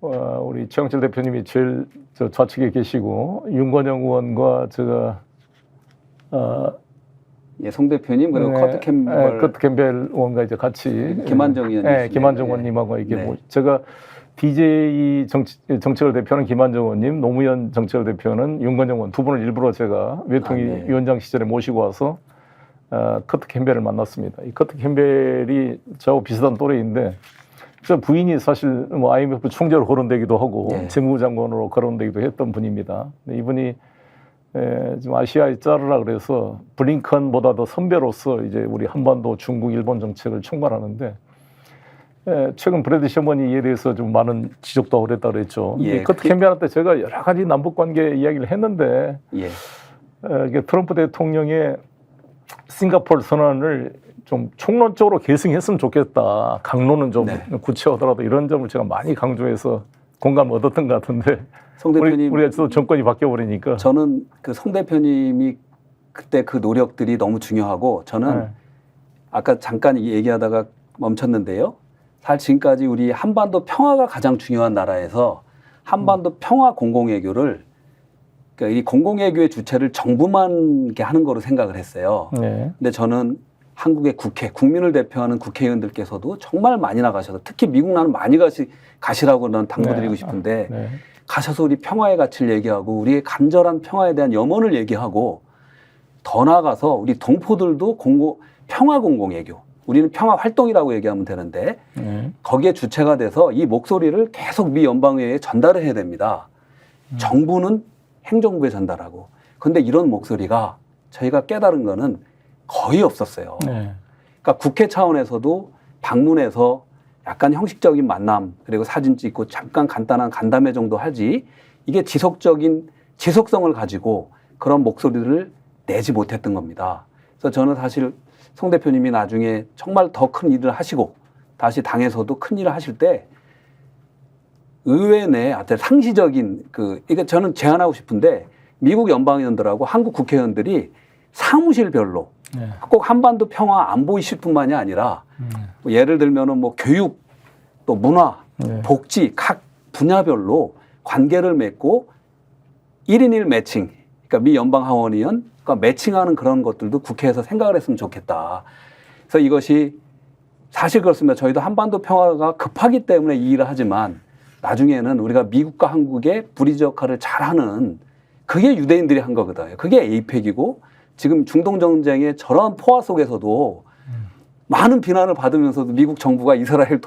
우리 최영철 대표님이 제일 저 좌측에 계시고 윤건영 의원과 제가 예, 송 대표님 그리고 커트 캠벨, 커트 캠벨 의원과 이제 같이 김한정 의원님, 네, 김한정 의원님하고 이게 네. 제가 DJ 정책을 대표하는 김한정 의원님, 노무현 정책을 대표하는 윤건영 의원 두 분을 일부러 제가 외통위 네. 위원장 시절에 모시고 와서 커트 캠벨을 만났습니다. 이 커트 캠벨이 저하고 비슷한 또래인데 저 부인이 사실 뭐 IMF 총재로 거론되기도 하고 네. 재무장관으로 거론되기도 했던 분입니다. 근데 이분이 지금 아시아의 짜르라 그래서 블링컨보다 더 선배로서 이제 우리 한반도 중국 일본 정책을 총괄하는데 최근 브래드 셔먼이 이에 대해서 좀 많은 지적도 하고 그랬다 그랬죠. 예, 커트 캠벨 때 제가 여러 가지 남북 관계 이야기를 했는데 예. 이게 트럼프 대통령의 싱가포르 선언을 좀 총론적으로 계승했으면 좋겠다. 강론은 좀 네. 구체하더라도 이런 점을 제가 많이 강조해서 공감을 얻었던 것 같은데 송 대표님, 우리가 또 정권이 바뀌어 버리니까 저는 그 송 대표님이 그때 그 노력들이 너무 중요하고 저는 네. 아까 잠깐 얘기하다가 멈췄는데요. 사실 지금까지 우리 한반도 평화가 가장 중요한 나라에서 한반도 평화 공공외교를 그러니까 이 공공외교의 주체를 정부만 이렇게 하는 거로 생각을 했어요. 네. 근데 저는 한국의 국회, 국민을 대표하는 국회의원들께서도 정말 많이 나가셔서 특히 미국 나는 많이 가시라고 난 당부드리고 네. 싶은데 네. 가셔서 우리 평화의 가치를 얘기하고 우리의 간절한 평화에 대한 염원을 얘기하고 더 나아가서 우리 동포들도 평화 공공외교 우리는 평화 활동이라고 얘기하면 되는데 거기에 주체가 돼서 이 목소리를 계속 미 연방의회에 전달을 해야 됩니다. 정부는 행정부에 전달하고 그런데 이런 목소리가 저희가 깨달은 거는 거의 없었어요. 네. 그러니까 국회 차원에서도 방문해서 약간 형식적인 만남 그리고 사진 찍고 잠깐 간단한 간담회 정도 하지 이게 지속성을 가지고 그런 목소리를 내지 못했던 겁니다. 그래서 저는 사실 송 대표님이 나중에 정말 더 큰 일을 하시고 다시 당에서도 큰 일을 하실 때 의회 내 상시적인 이게 저는 제안하고 싶은데 미국 연방의원들하고 한국 국회의원들이 사무실별로 꼭 한반도 평화 안보 이슈뿐만이 아니라 뭐 예를 들면은 뭐 교육, 또 문화, 복지 각 분야별로 관계를 맺고 1인 1 매칭, 그러니까 미 연방 하원의원과 매칭하는 그런 것들도 국회에서 생각을 했으면 좋겠다. 그래서 이것이 사실 그렇습니다. 저희도 한반도 평화가 급하기 때문에 이 일을 하지만 나중에는 우리가 미국과 한국의 브리지 역할을 잘하는 그게 유대인들이 한 거거든요. 그게 에이펙이고 지금 중동 전쟁의 저러한 포화 속에서도 많은 비난을 받으면서도 미국 정부가 이스라엘을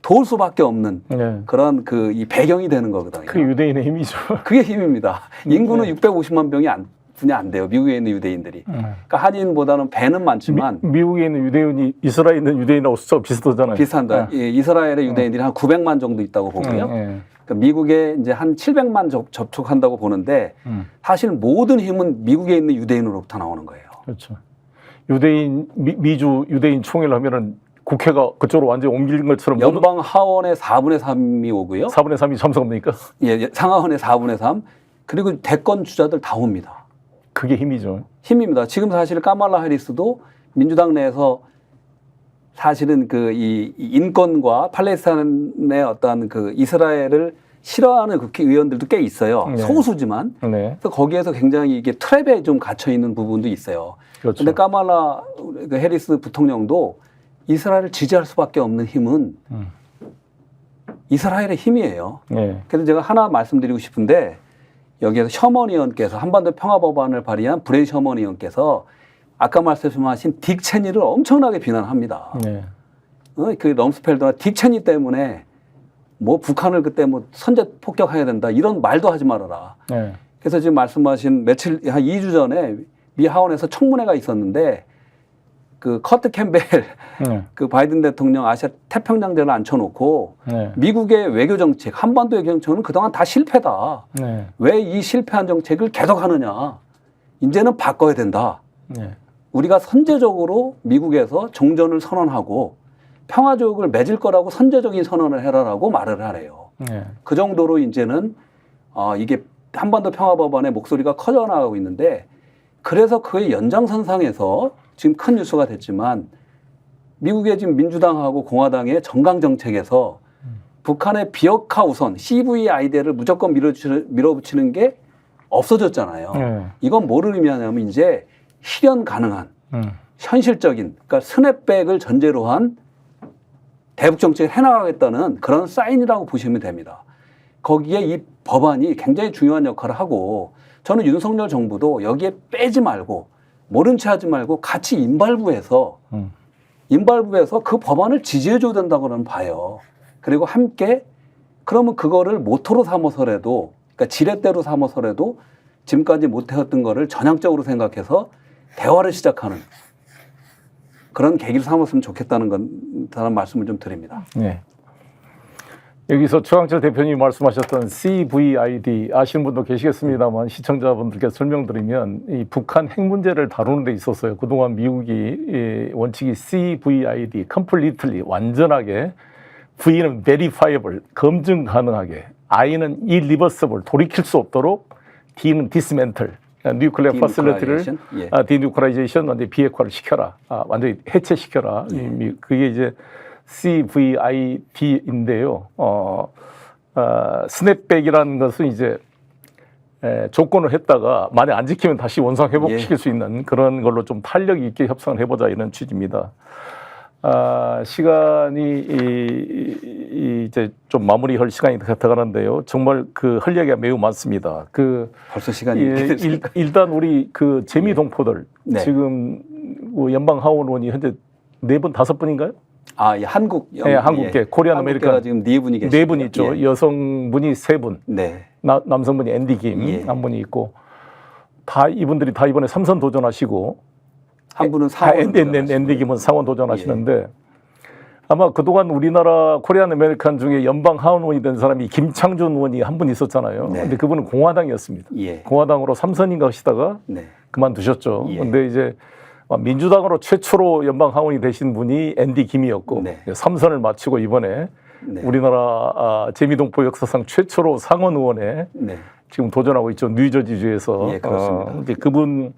도울 수밖에 없는 그런 그 이 배경이 되는 거거든요. 그 유대인의 힘이죠. 그게 힘입니다. 인구는 650만 명이 분이 안 돼요. 미국에 있는 유대인들이. 그러니까 한인보다는 배는 많지만 미국에 있는 유대인이 이스라엘에 있는 유대인하고 숫자가 비슷하잖아요. 비슷한다. 예, 이스라엘의 유대인들이 한 900만 정도 있다고 보고요. 그러니까 미국에 이제 한 700만 접촉한다고 보는데 사실 모든 힘은 미국에 있는 유대인으로부터 나오는 거예요. 그렇죠. 유대인 미주 유대인 총회를 하면은 국회가 그쪽으로 완전히 옮긴 것처럼 연방 하원의 4분의 3이 오고요. 4분의 3이 참석합니까? 예, 상하원의 4분의 3. 그리고 대권 주자들 다 옵니다. 그게 힘이죠. 힘입니다. 지금 사실 카말라 해리스도 민주당 내에서 사실은 그 이 인권과 팔레스타인의 어떤 그 이스라엘을 싫어하는 국회의원들도 꽤 있어요. 소수지만. 그래서 거기에서 굉장히 이게 트랩에 좀 갇혀 있는 부분도 있어요. 그런데 그렇죠. 카말라 해리스 부통령도 이스라엘을 지지할 수밖에 없는 힘은 이스라엘의 힘이에요. 그래서 제가 하나 말씀드리고 싶은데 여기에서 셔먼 의원께서 한반도 평화법안을 발의한 브레이 셔먼 의원께서 아까 말씀하신 딕 체니를 엄청나게 비난합니다. 그 럼스펠더나 딕 체니 때문에 뭐 북한을 그때 뭐 선제 폭격해야 된다 이런 말도 하지 말아라. 그래서 지금 말씀하신 며칠 한 2주 전에 미 하원에서 청문회가 있었는데 그 커트 캠벨 그 바이든 대통령 아시아 태평양대를 앉혀놓고 미국의 외교 정책, 한반도 외교 정책은 그동안 다 실패다. 왜 이 실패한 정책을 계속하느냐? 이제는 바꿔야 된다. 우리가 선제적으로 미국에서 종전을 선언하고 평화조약을 맺을 거라고 선제적인 선언을 해라라고 말을 하래요. 그 정도로 이제는 이게 한반도 평화법안의 목소리가 커져나가고 있는데 그래서 그의 연장선상에서 지금 큰 뉴스가 됐지만 미국의 지금 민주당하고 공화당의 정강 정책에서 북한의 비핵화 우선 CVID를 무조건 밀어붙이는 게 없어졌잖아요. 이건 뭐를 의미하냐면 이제 실현 가능한 현실적인 그러니까 스냅백을 전제로 한 대북 정책을 해나가겠다는 그런 사인이라고 보시면 됩니다. 거기에 이 법안이 굉장히 중요한 역할을 하고 저는 윤석열 정부도 여기에 빼지 말고 모른 채 하지 말고 같이 인발부해서 그 법안을 지지해줘야 된다고는 봐요. 그리고 함께 그러면 그거를 모토로 삼아서라도 그러니까 지렛대로 삼아서라도 지금까지 못해왔던 거를 전향적으로 생각해서 대화를 시작하는 그런 계기를 삼았으면 좋겠다는 말씀을 좀 드립니다. 여기서 최강철 대표님이 말씀하셨던 CVID 아시는 분도 계시겠습니다만 시청자분들께 설명드리면 이 북한 핵 문제를 다루는 데 있었어요. 그동안 미국이 원칙이 CVID, completely 완전하게, V는 verifiable, 검증 가능하게, I는 irreversible, 돌이킬 수 없도록, D는 dismantle, nuclear facility를 denuclearization, 완전히 비핵화를 시켜라, 완전히 해체시켜라. 그게 이제 CVID인데요. 스냅백이라는 것은 이제 조건을 했다가 만약 안 지키면 다시 원상 회복시킬 수 있는 그런 걸로 좀 탄력 있게 협상을 해보자 이런 취지입니다. 시간이 이제 좀 마무리할 시간이 되어가는데요. 정말 그 할 얘기가 매우 많습니다. 벌써 시간이 일단 우리 그 재미 동포들 지금 연방 하원의원이 현재 4분, 5분인가요? 한국계 코리안 아메리칸 지금 4분이 계시죠. 4분 있죠. 여성분이 3분, 남성분이 앤디 김 한 분이 있고 이분들이 다 이번에 3선 도전하시고 한 분은 상원 앤디 김은 상원 도전하시는데 아마 그동안 우리나라 코리안 아메리칸 중에 연방 하원 의원이 된 사람이 김창준 의원이 한 분 있었잖아요. 근데 그분은 공화당이었습니다. 공화당으로 3선인가 하시다가 그만두셨죠. 근데 이제 민주당으로 최초로 연방 하원이 되신 분이 앤디 김이었고 3선을 마치고 이번에 우리나라 재미동포 역사상 최초로 상원 의원에 지금 도전하고 있죠. 뉴저지주에서. 그렇습니다. 이제 그분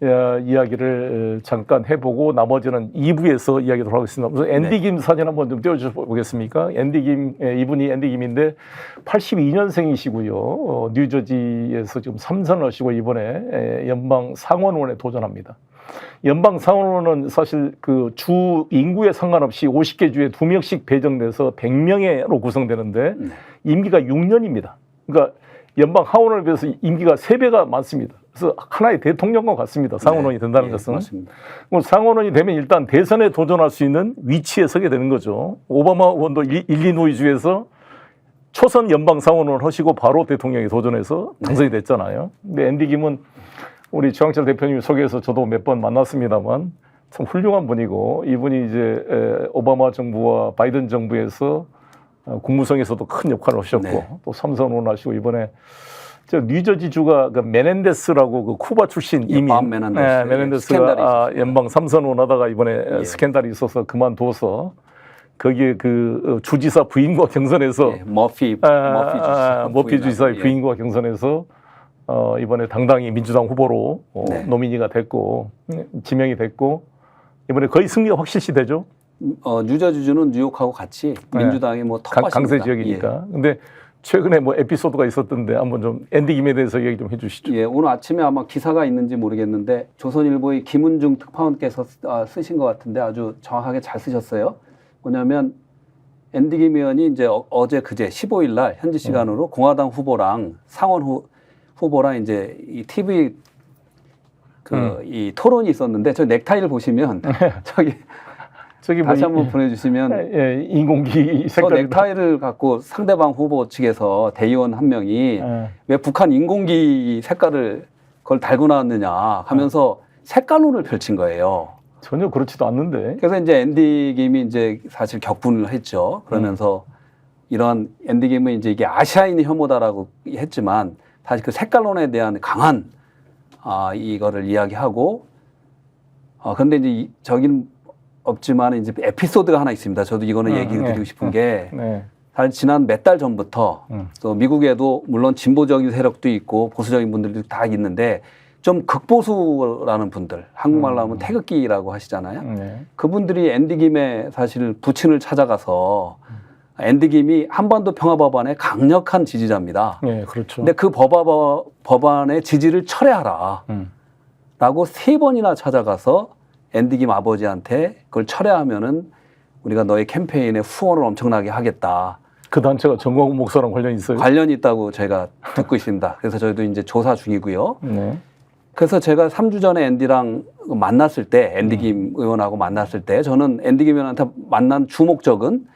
이야기를 잠깐 해보고 나머지는 2부에서 이야기하도록 하겠습니다. 우선 앤디 김 사진 한번 좀 띄워주셔 보겠습니까? 앤디 김, 이분이 앤디 김인데 82년생이시고요. 뉴저지에서 지금 3선을 하시고 이번에 연방 상원원에 도전합니다. 연방 상원원은 사실 그 주 인구에 상관없이 50개 주에 2명씩 배정돼서 100명으로 구성되는데 임기가 6년입니다. 그러니까 연방 하원을 비해서 임기가 3배가 많습니다. 그래서 하나의 대통령과 같습니다. 상원원이 된다는 것은. 맞습니다. 상원원이 되면 일단 대선에 도전할 수 있는 위치에 서게 되는 거죠. 오바마 의원도 일리노이주에서 초선 연방 상원원을 하시고 바로 대통령에 도전해서 당선이 됐잖아요. 근데 앤디 김은 우리 최강철 대표님이 소개해서 저도 몇 번 만났습니다만 참 훌륭한 분이고, 이분이 이제 오바마 정부와 바이든 정부에서 국무성에서도 큰 역할을 하셨고 또 3선원 하시고 이번에 저 뉴저지주가 그 메넨데스라고 그 쿠바 출신 이민 메넨데스가 연방 3선원 하다가 이번에 스캔들이 있어서 그만둬서 거기에 그 주지사 부인과 경선해서 머피 주지사의 부인과 경선해서 이번에 당당히 민주당 후보로 노미니가 됐고 지명이 됐고 이번에 거의 승리가 확실시 되죠. 뉴저지주는 뉴욕하고 같이 민주당이 뭐 텃밭입니다. 강세 지역이니까. 근데 최근에 뭐 에피소드가 있었던데 한번 좀 앤디 김에 대해서 얘기 좀 해주시죠. 예, 오늘 아침에 아마 기사가 있는지 모르겠는데 조선일보의 김은중 특파원께서 쓰신 것 같은데 아주 정확하게 잘 쓰셨어요. 뭐냐면 앤디 김 의원이 이제 어제 그제 15일 날 현지 시간으로 공화당 후보랑 상원 후보랑 이제 이 TV 이 토론이 있었는데 저 넥타이를 보시면 저기 다시 한번 보내주시면 인공기 색깔 넥타이를 갖고 상대방 후보 측에서 대의원 한 명이 왜 북한 인공기 색깔을 그걸 달고 나왔느냐 하면서 색깔론을 펼친 거예요. 전혀 그렇지도 않는데. 그래서 이제 앤디 김이 이제 사실 격분을 했죠. 그러면서 이런 앤디 김은 이제 이게 아시아인의 혐오다라고 했지만 사실 그 색깔론에 대한 강한 이거를 이야기하고 그런데 이제 저기는 없지만 이제 에피소드가 하나 있습니다. 저도 이거는 얘기를 드리고 싶은 게 사실 지난 몇 달 전부터 또 미국에도 물론 진보적인 세력도 있고 보수적인 분들도 다 있는데 좀 극보수라는 분들, 한국말로 하면 태극기라고 하시잖아요. 그분들이 앤디 김의 사실 부친을 찾아가서 앤디 김이 한반도 평화법안의 강력한 지지자입니다. 네, 그렇죠. 근데 그 법안의 지지를 철회하라 라고 3번이나 찾아가서 앤디 김 아버지한테 그걸 철회하면은 우리가 너의 캠페인에 후원을 엄청나게 하겠다. 그 단체가 정광훈 목사랑 관련이 있어요? 관련이 있다고 저희가 듣고 있습니다. 그래서 저희도 이제 조사 중이고요. 그래서 제가 3주 전에 앤디랑 만났을 때, 앤디 김 의원하고 만났을 때 저는 앤디 김 의원한테 만난 주 목적은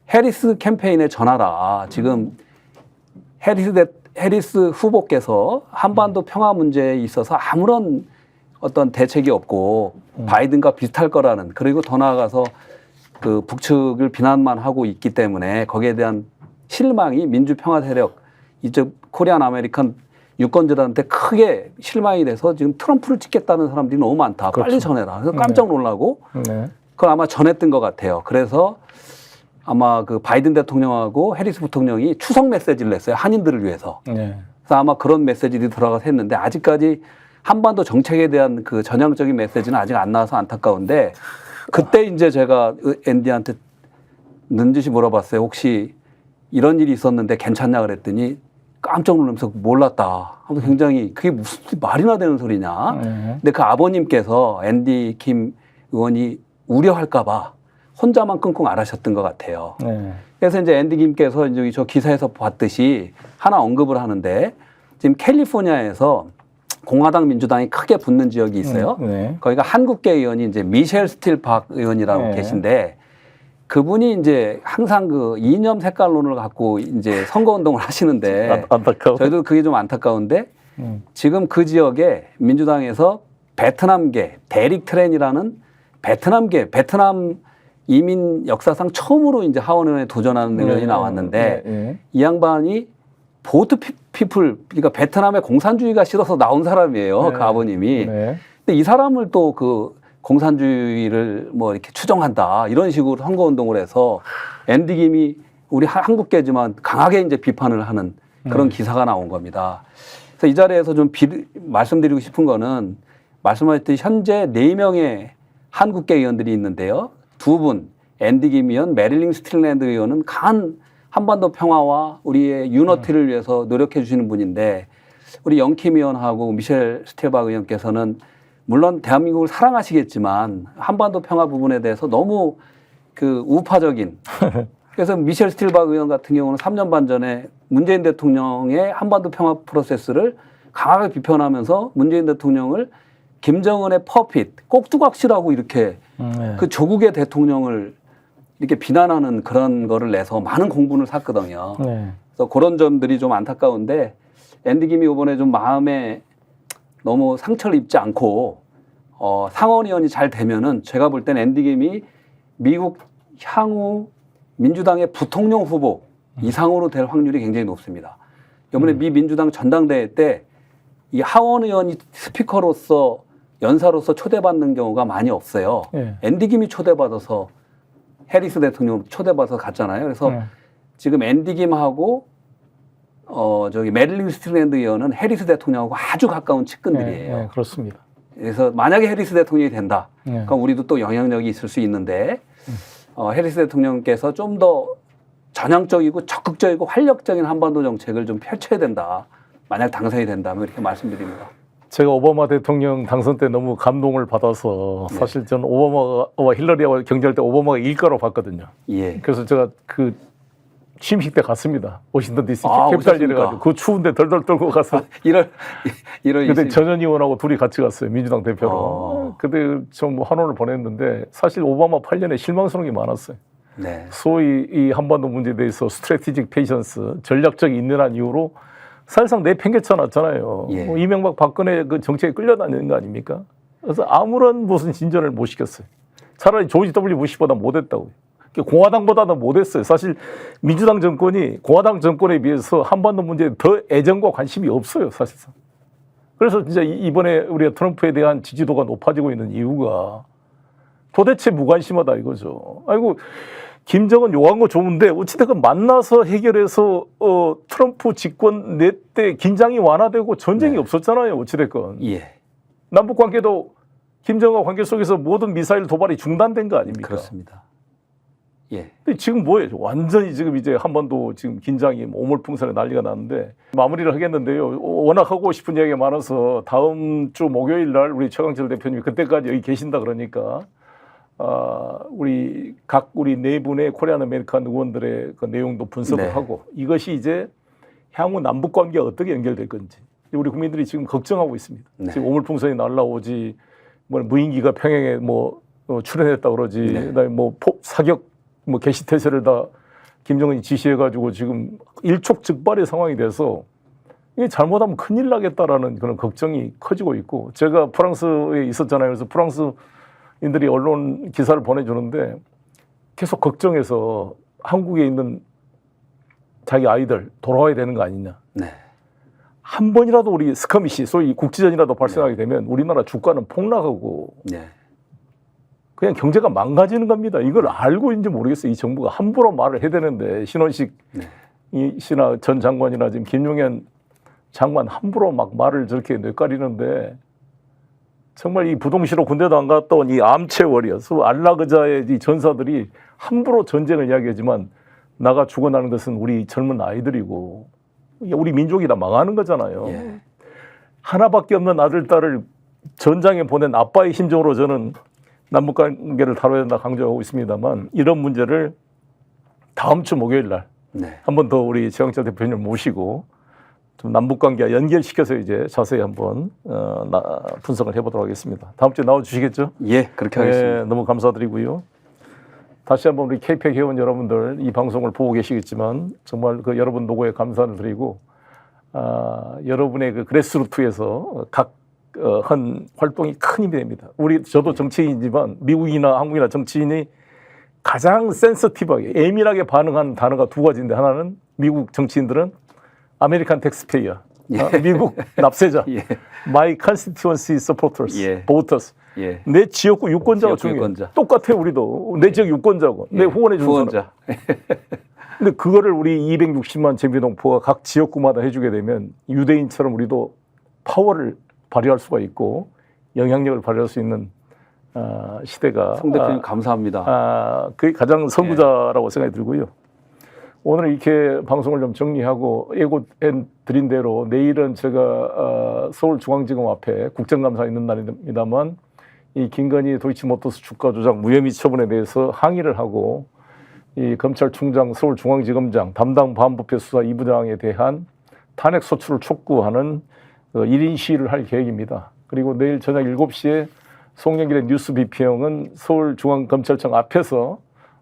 해리스 캠페인에 전하라. 지금 해리스 후보께서 한반도 평화 문제에 있어서 아무런 어떤 대책이 없고 바이든과 비슷할 거라는, 그리고 더 나아가서 그 북측을 비난만 하고 있기 때문에 거기에 대한 실망이 민주평화 세력 이쪽 코리안 아메리칸 유권자들한테 크게 실망이 돼서 지금 트럼프를 찍겠다는 사람들이 너무 많다. 그렇죠. 빨리 전해라. 그래서 깜짝 놀라고 그걸 아마 전했던 것 같아요. 그래서 아마 그 바이든 대통령하고 해리스 부통령이 추석 메시지를 냈어요. 한인들을 위해서. 그래서 아마 그런 메시지들이 들어가서 했는데 아직까지 한반도 정책에 대한 그 전향적인 메시지는 아직 안 나와서 안타까운데 그때 이제 제가 앤디한테 넌지시 물어봤어요. 혹시 이런 일이 있었는데 괜찮냐 그랬더니 깜짝 놀라면서 몰랐다. 하면서 굉장히 그게 무슨 말이나 되는 소리냐. 근데 그 아버님께서 앤디 김 의원이 우려할까 봐 혼자만 끙끙 앓으셨던 것 같아요. 그래서 이제 앤디 김께서 이제 저 기사에서 봤듯이 하나 언급을 하는데 지금 캘리포니아에서 공화당 민주당이 크게 붙는 지역이 있어요. 거기가 한국계 의원이 이제 미셸 스틸 박 의원이라고 계신데 그분이 이제 항상 그 이념 색깔론을 갖고 이제 선거운동을 하시는데 저희도 그게 좀 안타까운데 지금 그 지역에 민주당에서 베트남계 데릭 트렌이라는 베트남 이민 역사상 처음으로 이제 하원의원에 도전하는 의원이 나왔는데 이 양반이 보트 피플, 그러니까 베트남의 공산주의가 싫어서 나온 사람이에요. 그 아버님이. 근데 이 사람을 또 그 공산주의를 뭐 이렇게 추정한다. 이런 식으로 선거운동을 해서 앤디 김이 우리 한국계지만 강하게 이제 비판을 하는 그런 기사가 나온 겁니다. 그래서 이 자리에서 좀 말씀드리고 싶은 거는 말씀하셨듯이 현재 4명의 한국계 의원들이 있는데요. 2분, 앤디 김 의원, 메릴린 스틸랜드 의원은 강한 한반도 평화와 우리의 유너티를 위해서 노력해 주시는 분인데 우리 영킴 의원하고 미셸 스틸박 의원께서는 물론 대한민국을 사랑하시겠지만 한반도 평화 부분에 대해서 너무 그 우파적인 그래서 미셸 스틸박 의원 같은 경우는 3년 반 전에 문재인 대통령의 한반도 평화 프로세스를 강하게 비판하면서 문재인 대통령을 김정은의 퍼핏, 꼭두각시라고 이렇게 그 조국의 대통령을 이렇게 비난하는 그런 거를 내서 많은 공분을 샀거든요. 그래서 그런 점들이 좀 안타까운데 앤디 김이 이번에 좀 마음에 너무 상처를 입지 않고 상원 의원이 잘 되면은 제가 볼 때는 앤디 김이 미국 향후 민주당의 부통령 후보 이상으로 될 확률이 굉장히 높습니다. 이번에 미 민주당 전당대회 때 이 하원 의원이 스피커로서 연사로서 초대받는 경우가 많이 없어요. 앤디 김이 초대받아서 해리스 대통령 초대받아서 갔잖아요. 그래서 지금 앤디 김하고 저기 메릴린 스틸랜드 의원은 해리스 대통령하고 아주 가까운 측근들이에요. 네, 그렇습니다. 그래서 만약에 해리스 대통령이 된다, 그럼 우리도 또 영향력이 있을 수 있는데 해리스 대통령께서 좀 더 전향적이고 적극적이고 활력적인 한반도 정책을 좀 펼쳐야 된다. 만약 당선이 된다면 이렇게 말씀드립니다. 제가 오바마 대통령 당선 때 너무 감동을 받아서 사실 저는 오바마와 힐러리하고 경쟁할 때 오바마가 일가로 봤거든요. 예. 그래서 제가 그 취임식 때 갔습니다. 워싱턴 DC 아, 캐피탈리에 오셨습니까? 가지고 그 추운데 덜덜 떨고 가서 1월 그때 전현 의원하고 둘이 같이 갔어요. 민주당 대표로. 그때 좀 환호를 보냈는데 사실 오바마 8년에 실망스러운 게 많았어요. 네. 소위 이 한반도 문제에 대해서 스트래티직 페이션스, 전략적 인내란 이유로 사실상 내팽개쳐 놨잖아요. 예. 뭐 이명박 박근혜 그 정책에 끌려다니는 거 아닙니까? 그래서 아무런 무슨 진전을 못 시켰어요. 차라리 조지 W 부시보다 못했다고요. 공화당보다는 못했어요. 사실 민주당 정권이 공화당 정권에 비해서 한반도 문제에 더 애정과 관심이 없어요, 사실상. 그래서 진짜 이번에 우리가 트럼프에 대한 지지도가 높아지고 있는 이유가 도대체 무관심하다 이거죠. 아이고 김정은 요구한 거 좋은데 어찌됐건 만나서 해결해서 트럼프 집권 내 때 긴장이 완화되고 전쟁이 없었잖아요. 어찌됐건. 예. 남북 관계도 김정은과 관계 속에서 모든 미사일 도발이 중단된 거 아닙니까? 그렇습니다. 예. 근데 지금 뭐예요? 완전히 지금 이제 한반도 지금 긴장이 오물풍선에 난리가 났는데 마무리를 하겠는데요. 워낙 하고 싶은 이야기가 많아서 다음 주 목요일 날 우리 최강철 대표님이 그때까지 여기 계신다 그러니까 우리 네 분의 코리안 아메리칸 의원들의 그 내용도 분석을 네. 하고 이것이 이제 향후 남북 관계가 어떻게 연결될 건지 우리 국민들이 지금 걱정하고 있습니다. 네. 지금 오물풍선이 날라오지 뭐 무인기가 평양에 출현했다 그러지 그다음에 사격 개시 태세를 다 김정은이 지시해가지고 지금 일촉즉발의 상황이 돼서 이게 잘못하면 큰일 나겠다라는 그런 걱정이 커지고 있고 제가 프랑스에 있었잖아요. 그래서 프랑스인들이 언론 기사를 보내주는데 계속 걱정해서 한국에 있는 자기 아이들 돌아와야 되는 거 아니냐. 네. 한 번이라도 우리 스커미시 소위 국지전이라도 발생하게 되면 우리나라 주가는 폭락하고 네. 그냥 경제가 망가지는 겁니다. 이걸 알고 있는지 모르겠어요. 이 정부가 함부로 말을 해야 되는데 신원식 씨나 전 장관이나 지금 김용현 장관 함부로 막 말을 저렇게 뇌까리는데 정말 이 부동시로 군대도 안 갔다 온 이 암체 워리어서 안락의자의 이 전사들이 함부로 전쟁을 이야기하지만 나가 죽어나는 것은 우리 젊은 아이들이고 우리 민족이 다 망하는 거잖아요. 예. 하나밖에 없는 아들, 딸을 전장에 보낸 아빠의 심정으로 저는 남북관계를 다뤄야 된다 강조하고 있습니다만 이런 문제를 다음 주 목요일 날 한 번 더 우리 최강철 대표님 모시고 좀 남북관계와 연결시켜서 이제 자세히 한번 분석을 해보도록 하겠습니다. 다음 주에 나와주시겠죠? 예, 그렇게 하겠습니다. 네, 너무 감사드리고요. 다시 한번 우리 KPEC 회원 여러분들 이 방송을 보고 계시겠지만 정말 그 여러분 노고에 감사를 드리고 여러분의 그 그래스루트에서 각 한 활동이 큰 힘이 됩니다. 저도 정치인이지만 미국이나 한국이나 정치인이 가장 센서티브하게 예민하게 반응하는 단어가 두 가지인데 하나는 미국 정치인들은 아메리칸 텍스페이어, 미국 납세자, My constituency supporters, voters. 내 지역구 유권자가 중요해요. 똑같아요, 우리도. 내 지역 유권자고, 내 후원해 주는 사람. 근데 그거를 우리 260만 재미동포가 각 지역구마다 해주게 되면 유대인처럼 우리도 파워를 발휘할 수가 있고 영향력을 발휘할 수 있는 시대가 송 대표님 감사합니다. 그게 가장 선구자라고 생각이 들고요. 오늘 이렇게 방송을 좀 정리하고 예고해 드린 대로 내일은 제가 서울중앙지검 앞에 국정감사 있는 날입니다만 이 김건희 도이치모터스 주가 조작 무혐의 처분에 대해서 항의를 하고 이 검찰총장 서울중앙지검장 담당 반부패 수사 2부장에 대한 탄핵 소추를 촉구하는 1인 시위를 할 계획입니다. 그리고 내일 저녁 7시에 송영길의 뉴스 비평은 서울중앙검찰청 앞에서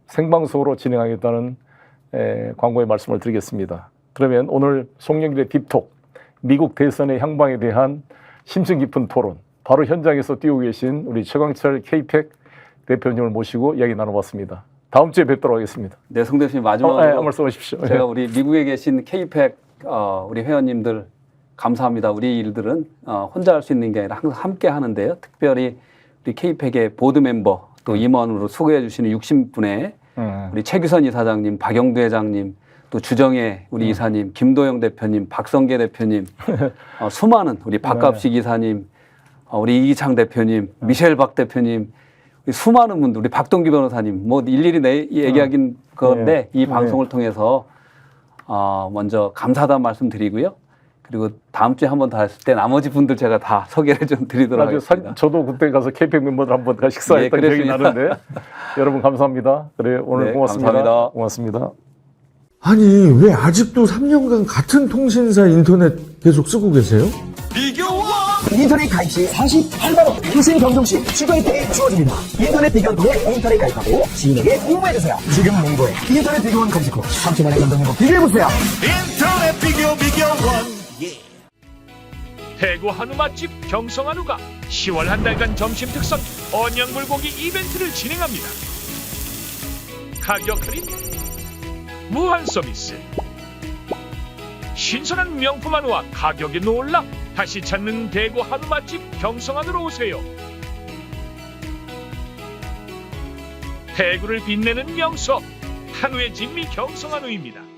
생방송으로 진행하겠다는 광고의 말씀을 드리겠습니다. 그러면 오늘 송영길의 딥톡, 미국 대선의 향방에 대한 심층 깊은 토론, 바로 현장에서 뛰고 계신 우리 최광철 K-PAC 대표님을 모시고 이야기 나눠봤습니다. 다음 주에 뵙도록 하겠습니다. 네, 송 대표님 마지막으로 말씀하십시오. 제가 우리 미국에 계신 K-PAC 우리 회원님들 감사합니다. 우리 일들은 혼자 할 수 있는 게 아니라 항상 함께 하는데요. 특별히 우리 K-PAC의 보드 멤버 또 임원으로 수고해 주시는 60분의 우리 최규선 이사장님, 박영두 회장님, 또 주정혜 우리 이사님, 김도영 대표님, 박성계 대표님, 수많은 우리 박갑식 이사님, 우리 이기창 대표님, 미셸 박 대표님, 우리 수많은 분들, 우리 박동기 변호사님, 뭐 일일이 얘기하긴 그런데 이 방송을 통해서 먼저 감사하다는 말씀 드리고요. 그리고 다음 주에 한 번 더 했을 때 나머지 분들 제가 다 소개를 좀 드리도록 하겠습니다. 저도 그때 가서 K-PAC 멤버들 한번 식사했던 기억이 나는데 여러분 감사합니다. 그래 오늘 네, 고맙습니다. 감사합니다. 고맙습니다. 아니 왜 아직도 3년간 같은 통신사 인터넷 계속 쓰고 계세요? 인터넷 가입 시 48만원 무슨 경종 시 추가 혜택이 주어집니다. 인터넷 비교원 통해 인터넷 가입하고 지인에게 홍보해주세요. 지금 몽고에 인터넷 비교원 검색 후 3초만에 감동 행복 비교해보세요. 인터넷 비교원. 대구 한우 맛집 경성한우가 10월 한 달간 점심 특선 언양불고기 이벤트를 진행합니다. 가격 할인, 무한 서비스, 신선한 명품 한우와 가격이 놀라 다시 찾는 대구 한우 맛집 경성한우로 오세요. 대구를 빛내는 명소 한우의 진미 경성한우입니다.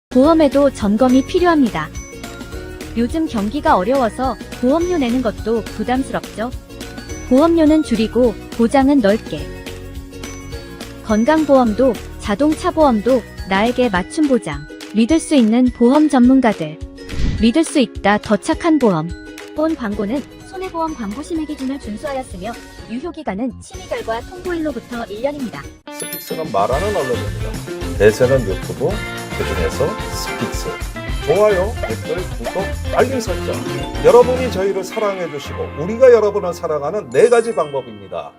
보험에도 점검이 필요합니다. 요즘 경기가 어려워서 보험료 내는 것도 부담스럽죠. 보험료는 줄이고 보장은 넓게. 건강보험도 자동차 보험도 나에게 맞춤 보장. 믿을 수 있는 보험 전문가들. 믿을 수 있다 더 착한 보험. 본 광고는 손해보험 광고 심의 기준을 준수하였으며 유효기간은 심의 결과 통보일로부터 1년입니다. 스픽스는 말하는 언론입니다. 대세는 유튜브, 그중에서 스픽스. 좋아요, 댓글, 구독, 알림 설정. 여러분이 저희를 사랑해 주시고 우리가 여러분을 사랑하는 4가지 방법입니다.